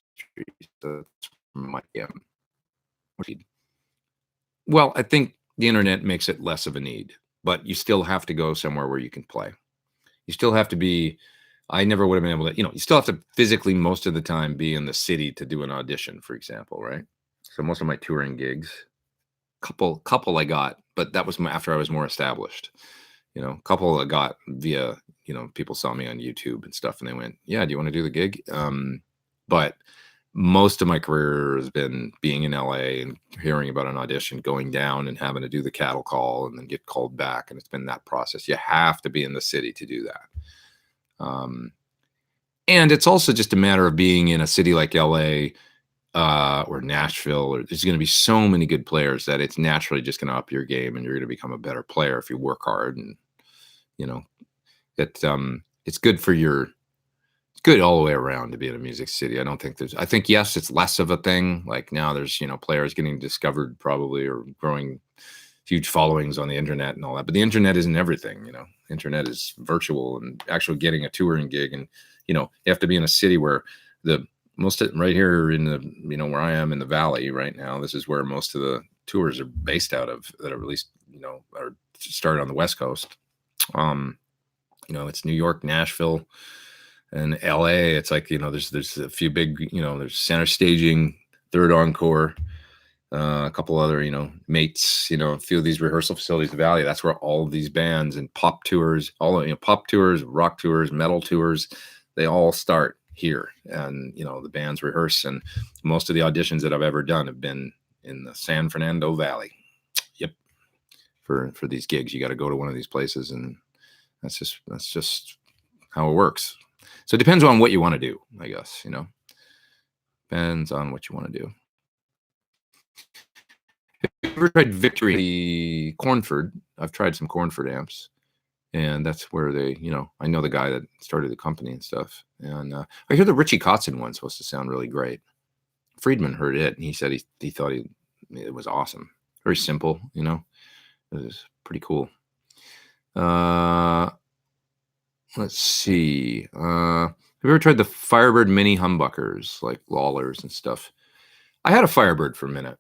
Well, I think the internet makes it less of a need, but you still have to go somewhere where you can play. You still have to be. I never would have been able to, you still have to physically most of the time be in the city to do an audition, for example, right? So most of my touring gigs, couple I got, but that was after I was more established. Couple I got via, people saw me on YouTube and stuff, and they went, "Yeah, do you want to do the gig?" But most of my career has been being in LA and hearing about an audition, going down and having to do the cattle call and then get called back. And it's been that process. You have to be in the city to do that. And it's also just a matter of being in a city like LA or Nashville, or there's going to be so many good players that it's naturally just going to up your game, and you're going to become a better player if you work hard. And it's good for it's good all the way around to be in a music city. I think yes, it's less of a thing. Like now there's players getting discovered probably, or growing huge followings on the internet and all that, but the internet isn't everything. Internet is virtual, and actually getting a touring gig, and you have to be in a city where right here in the where I am in the Valley right now, this is where most of the tours are based out of, that are at least are started on the West Coast. It's New York, Nashville, and LA. It's like there's a few big, there's Center Staging, Third Encore, a couple other mates, a few of these rehearsal facilities in the Valley. That's where all of these bands and pop tours, pop tours, rock tours, metal tours, they all start here. And the bands rehearse, and most of the auditions that I've ever done have been in the San Fernando Valley. Yep. For these gigs, you got to go to one of these places, and that's just how it works. So it depends on what you want to do, I guess, you know. Depends on what you want to do. Have you ever tried Victory Cornford? I've tried some Cornford amps, and that's where they, you know, I know the guy that started the company and stuff. And I hear the Richie Kotzen one's supposed to sound really great. Friedman heard it, and he said he thought it was awesome. Very simple, you know. It was pretty cool. Let's see. Have you ever tried the Firebird mini humbuckers, like Lawlers and stuff? I had a Firebird for a minute,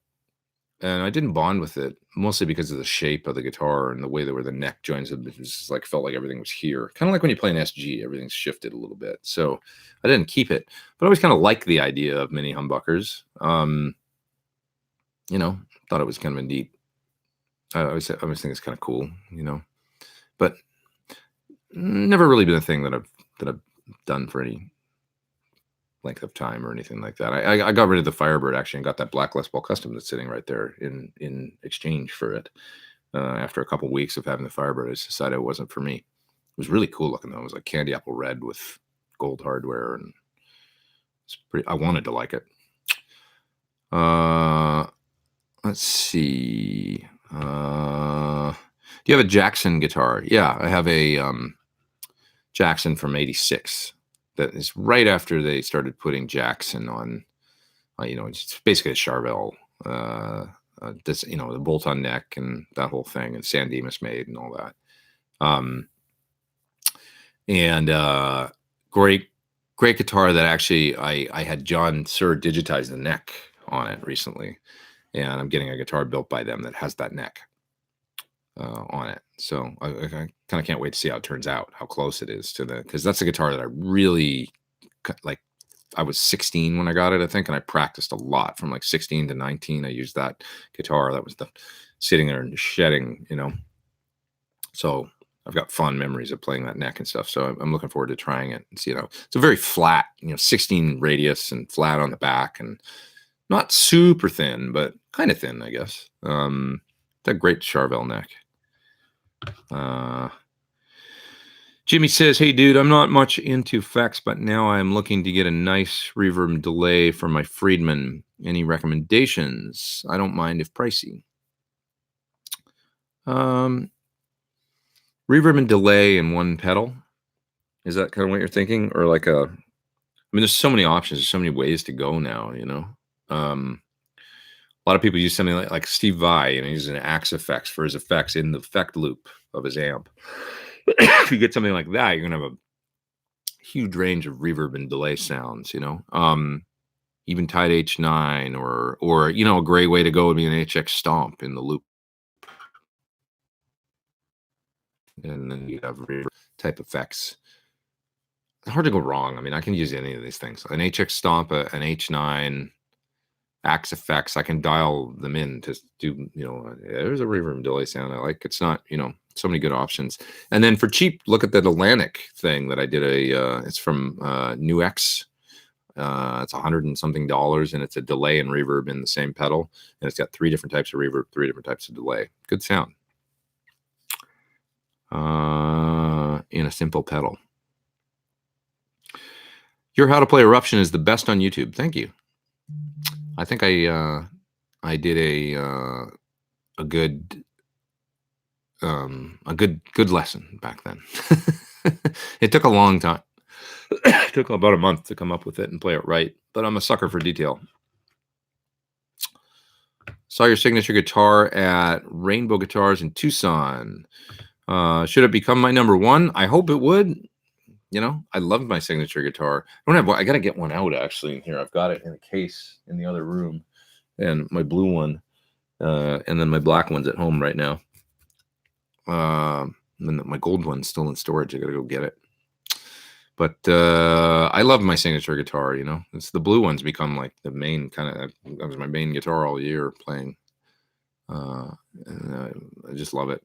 and I didn't bond with it, mostly because of the shape of the guitar and the way that where the neck joins. It just like felt like everything was here. Kind of like when you play an SG, everything's shifted a little bit. So I didn't keep it, but I always kind of liked the idea of mini humbuckers. You know, thought it was kind of a neat. I always think it's kind of cool, you know, but never really been a thing that I've done for any length of time or anything like that. I got rid of the Firebird actually and got that black Les Paul Custom that's sitting right there in exchange for it. After a couple of weeks of having the Firebird, I just decided it wasn't for me. It was really cool looking though. It was like candy apple red with gold hardware, and it's pretty. I wanted to like it. Let's see. Do you have a Jackson guitar? Yeah, I have a Jackson from '86. That is right after they started putting Jackson on. You know, it's basically a Charvel. This, you know, the bolt-on neck and that whole thing, and San Dimas made and all that. Great guitar that actually I had John Suhr digitize the neck on it recently, and I'm getting a guitar built by them that has that neck on it. So I kind of can't wait to see how it turns out, how close it is to the, because that's a guitar that I really like. I was 16 when I got it, I think, and I practiced a lot from like 16 to 19. I used that guitar. That was the sitting there and shedding, you know. So I've got fond memories of playing that neck and stuff. So I'm looking forward to trying it. It's, you know, it's a very flat, you know, 16 radius and flat on the back, and not super thin, but kind of thin, I guess. That great Charvel neck. Jimmy says, hey, dude, I'm not much into effects, but now I'm looking to get a nice reverb delay for my Friedman. Any recommendations? I don't mind if pricey. Reverb and delay in one pedal. Is that kind of what you're thinking? Or like I mean, there's so many options. There's so many ways to go now, you know? A lot of people use something like Steve Vai, and he uses an Axe effects for his effects in the effect loop of his amp. If you get something like that, you're gonna have a huge range of reverb and delay sounds, you know. Even tied H9 or you know, a great way to go would be an HX stomp in the loop. And then you have reverb type effects. Hard to go wrong. I mean, I can use any of these things. An HX stomp, an H9, Axe effects, I can dial them in to do, you know, there's a reverb and delay sound I like. It's not, you know, so many good options. And then for cheap, look at that Atlantic thing that I did. It's from NewX. It's $100 and something, and it's a delay and reverb in the same pedal, and it's got 3 different types of reverb, 3 different types of delay. Good sound in a simple pedal. Your How to Play Eruption is the best on YouTube. Thank you. I think I did a good lesson back then. It took a long time. It took about a month to come up with it and play it right, but I'm a sucker for detail. Saw your signature guitar at Rainbow Guitars in Tucson. Should it become my #1? I hope it would. You know, I love my signature guitar. I got to get one out actually in here. I've got it in a case in the other room, and my blue one, and then my black one's at home right now. And then my gold one's still in storage. I got to go get it. But I love my signature guitar. You know, it's the blue one's become like the main that was my main guitar all year playing. And I just love it.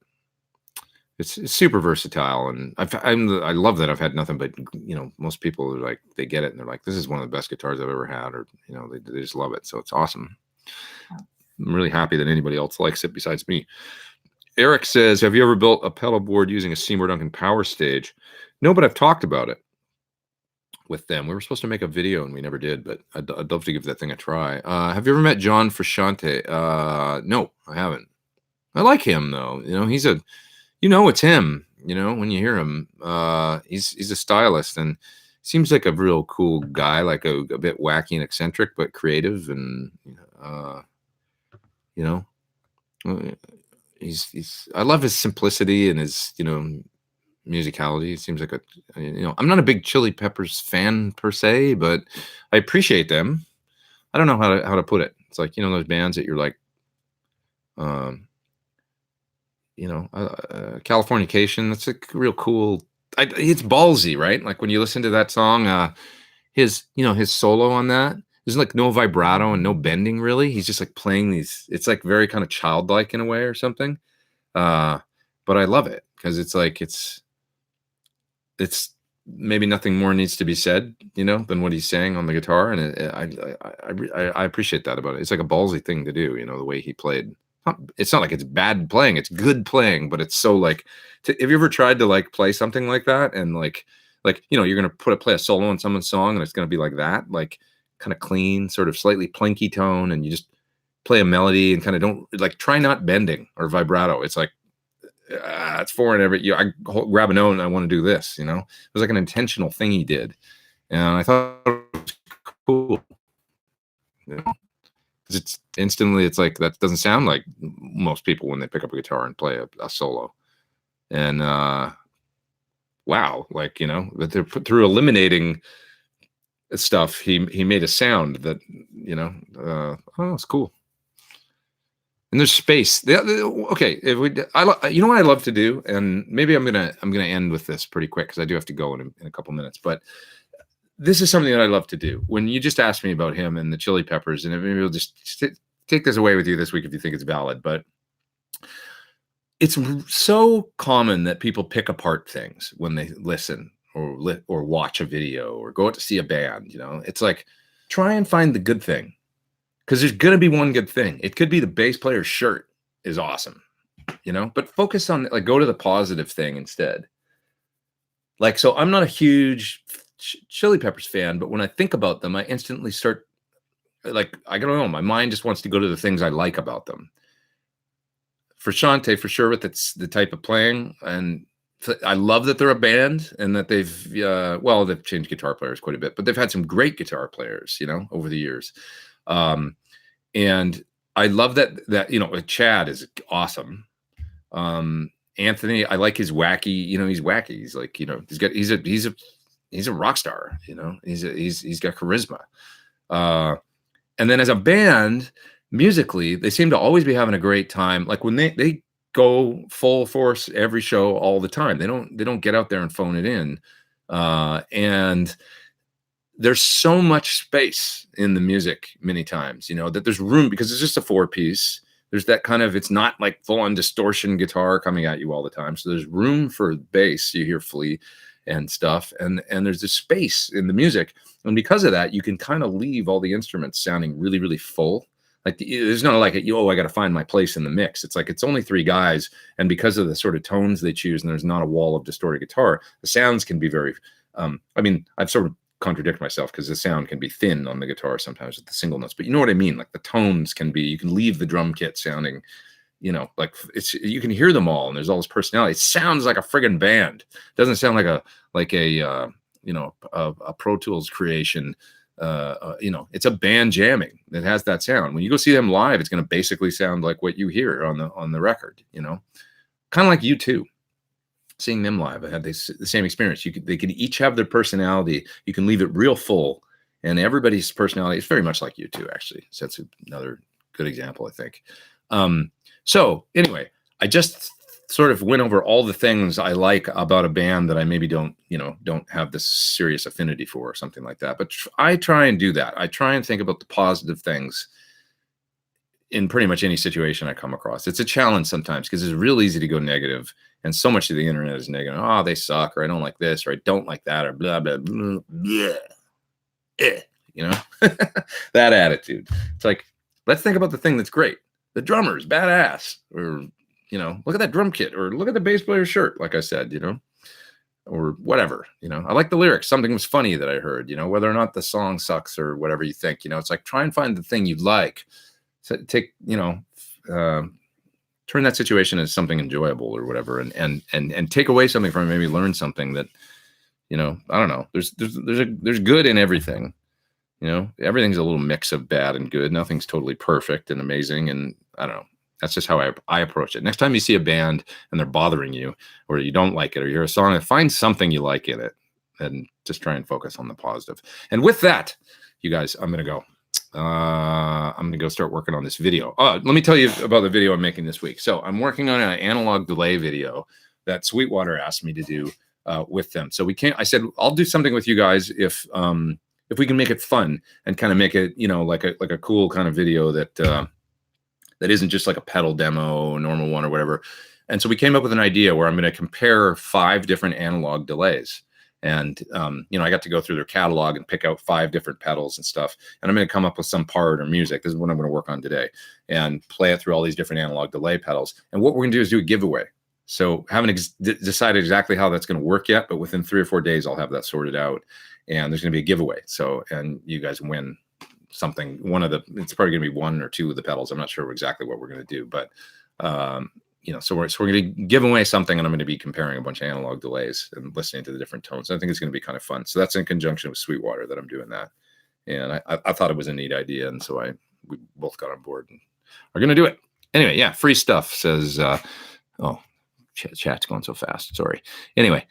It's super versatile, and I love that I've had nothing but, you know, most people are like, they get it and they're like, this is one of the best guitars I've ever had, or, you know, they just love it. So it's awesome. I'm really happy that anybody else likes it besides me. Eric says, have you ever built a pedal board using a Seymour Duncan Power Stage? No, but I've talked about it with them. We were supposed to make a video and we never did, but I'd love to give that thing a try. Have you ever met John Frusciante? No, I haven't. I like him though. You know, he's a, you know, it's him, you know, when you hear him. He's a stylist and seems like a real cool guy, like a bit wacky and eccentric, but creative. And, you know, I love his simplicity and his, you know, musicality. It seems like you know, I'm not a big Chili Peppers fan per se, but I appreciate them. I don't know how to put it. It's like, you know, those bands that you're like, you know, Californication. That's a real cool. It's ballsy, right? Like when you listen to that song, his solo on that. There's like no vibrato and no bending really. He's just like playing these. It's like very kind of childlike in a way or something. But I love it because it's like it's maybe nothing more needs to be said, you know, than what he's saying on the guitar, and I appreciate that about it. It's like a ballsy thing to do, you know, the way he played. It's not like it's bad playing; it's good playing, but it's so like. Have you ever tried to like play something like that and like you know, you're gonna play a solo on someone's song and it's gonna be like that, like kind of clean, sort of slightly plinky tone, and you just play a melody and kind of don't like try not bending or vibrato. It's like it's foreign. I grab a note and I want to do this. You know, it was like an intentional thing he did, and I thought it was cool. You know? It's instantly, it's like that doesn't sound like most people when they pick up a guitar and play a solo. And wow, like, you know, that they're through eliminating stuff, he made a sound that, you know, oh, it's cool. And there's space. Okay, if you know what I love to do, and maybe I'm gonna end with this pretty quick because I do have to go in a couple minutes. But this is something that I love to do. When you just asked me about him and the Chili Peppers, and maybe we'll just take this away with you this week if you think it's valid. But it's so common that people pick apart things when they listen or watch a video or go out to see a band. You know, it's like try and find the good thing. Because there's going to be one good thing. It could be the bass player's shirt is awesome, you know, but focus on, like, go to the positive thing instead. Like, so I'm not a huge Chili Peppers fan, but when I think about them, I instantly start, like, I don't know, my mind just wants to go to the things I like about them. For Shante, for sure, with it's the type of playing, and I love that they're a band and that they've, well, they've changed guitar players quite a bit, but they've had some great guitar players, you know, over the years. And I love that, you know, Chad is awesome. Anthony, I like his wacky, you know, he's wacky. He's like, you know, he's a rock star, you know, he's got charisma. And then as a band, musically, they seem to always be having a great time. Like when they go full force every show all the time. They don't get out there and phone it in. And there's so much space in the music many times, you know, that there's room because it's just a 4-piece. There's that kind of, it's not like full on distortion guitar coming at you all the time. So there's room for bass. You hear Flea and stuff. And there's this space in the music. And because of that, you can kind of leave all the instruments sounding really, really full. Like there's not like, oh, I got to find my place in the mix. It's like, it's only 3 guys. And because of the sort of tones they choose, and there's not a wall of distorted guitar, the sounds can be very, I mean, I've sort of contradict myself because the sound can be thin on the guitar sometimes with the single notes, but you know what I mean? Like the tones can be, you can leave the drum kit sounding, you know, like you can hear them all and there's all this personality. It sounds like a friggin' band. It doesn't sound like a you know, a Pro Tools creation. You know, it's a band jamming that has that sound. When you go see them live, it's going to basically sound like what you hear on the record, you know, kind of like U2. Seeing them live, I had the same experience. They could each have their personality. You can leave it real full, and everybody's personality is very much like U2, actually. So that's another good example, I think. So anyway, I just sort of went over all the things I like about a band that I maybe don't have this serious affinity for or something like that. But I try and do that. I try and think about the positive things in pretty much any situation I come across. It's a challenge sometimes because it's real easy to go negative, and so much of the internet is negative. Oh, they suck, or I don't like this, or I don't like that, or blah, blah, blah, blah. You know, that attitude. It's like, let's think about the thing that's great. The drummer's badass, or, look at that drum kit, or look at the bass player's shirt, like I said, or whatever, I like the lyrics. Something was funny that I heard, whether or not the song sucks or whatever you think, it's like, try and find the thing you like. So take, turn that situation as something enjoyable or whatever, and take away something from it, maybe learn something that, I don't know. There's good in everything. Everything's a little mix of bad and good. Nothing's totally perfect and amazing. And I don't know. That's just how I approach it. Next time you see a band and they're bothering you, or you don't like it, or you hear a song, find something you like in it, and just try and focus on the positive. And with that, you guys, I'm going to go. I'm going to go start working on this video. Let me tell you about the video I'm making this week. So I'm working on an analog delay video that Sweetwater asked me to do with them. So I said, I'll do something with you guys if we can make it fun and kind of make it, like a cool kind of video that isn't just like a pedal demo, a normal one or whatever. And so we came up with an idea where I'm going to compare 5 different analog delays. And, I got to go through their catalog and pick out 5 different pedals and stuff. And I'm going to come up with some part or music. This is what I'm going to work on today, and play it through all these different analog delay pedals. And what we're going to do is do a giveaway. So haven't decided exactly how that's going to work yet, but within 3 or 4 days, I'll have that sorted out. And there's going to be a giveaway. So, and you guys win something. It's probably going to be 1 or 2 of the pedals. I'm not sure exactly what we're going to do, but, so we're going to give away something, and I'm going to be comparing a bunch of analog delays and listening to the different tones. I think it's going to be kind of fun. So that's in conjunction with Sweetwater that I'm doing that. And I thought it was a neat idea. And so we both got on board and are going to do it. Anyway, yeah, free stuff says, chat's going so fast. Sorry. Anyway,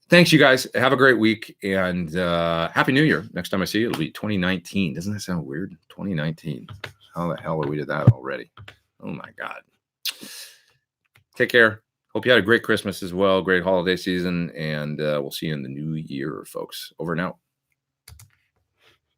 thanks, you guys. Have a great week, and Happy New Year. Next time I see you, it'll be 2019. Doesn't that sound weird? 2019. How the hell are we to that already? Oh, my God. Take care. Hope you had a great Christmas as well. Great holiday season. And we'll see you in the new year, folks. Over and out.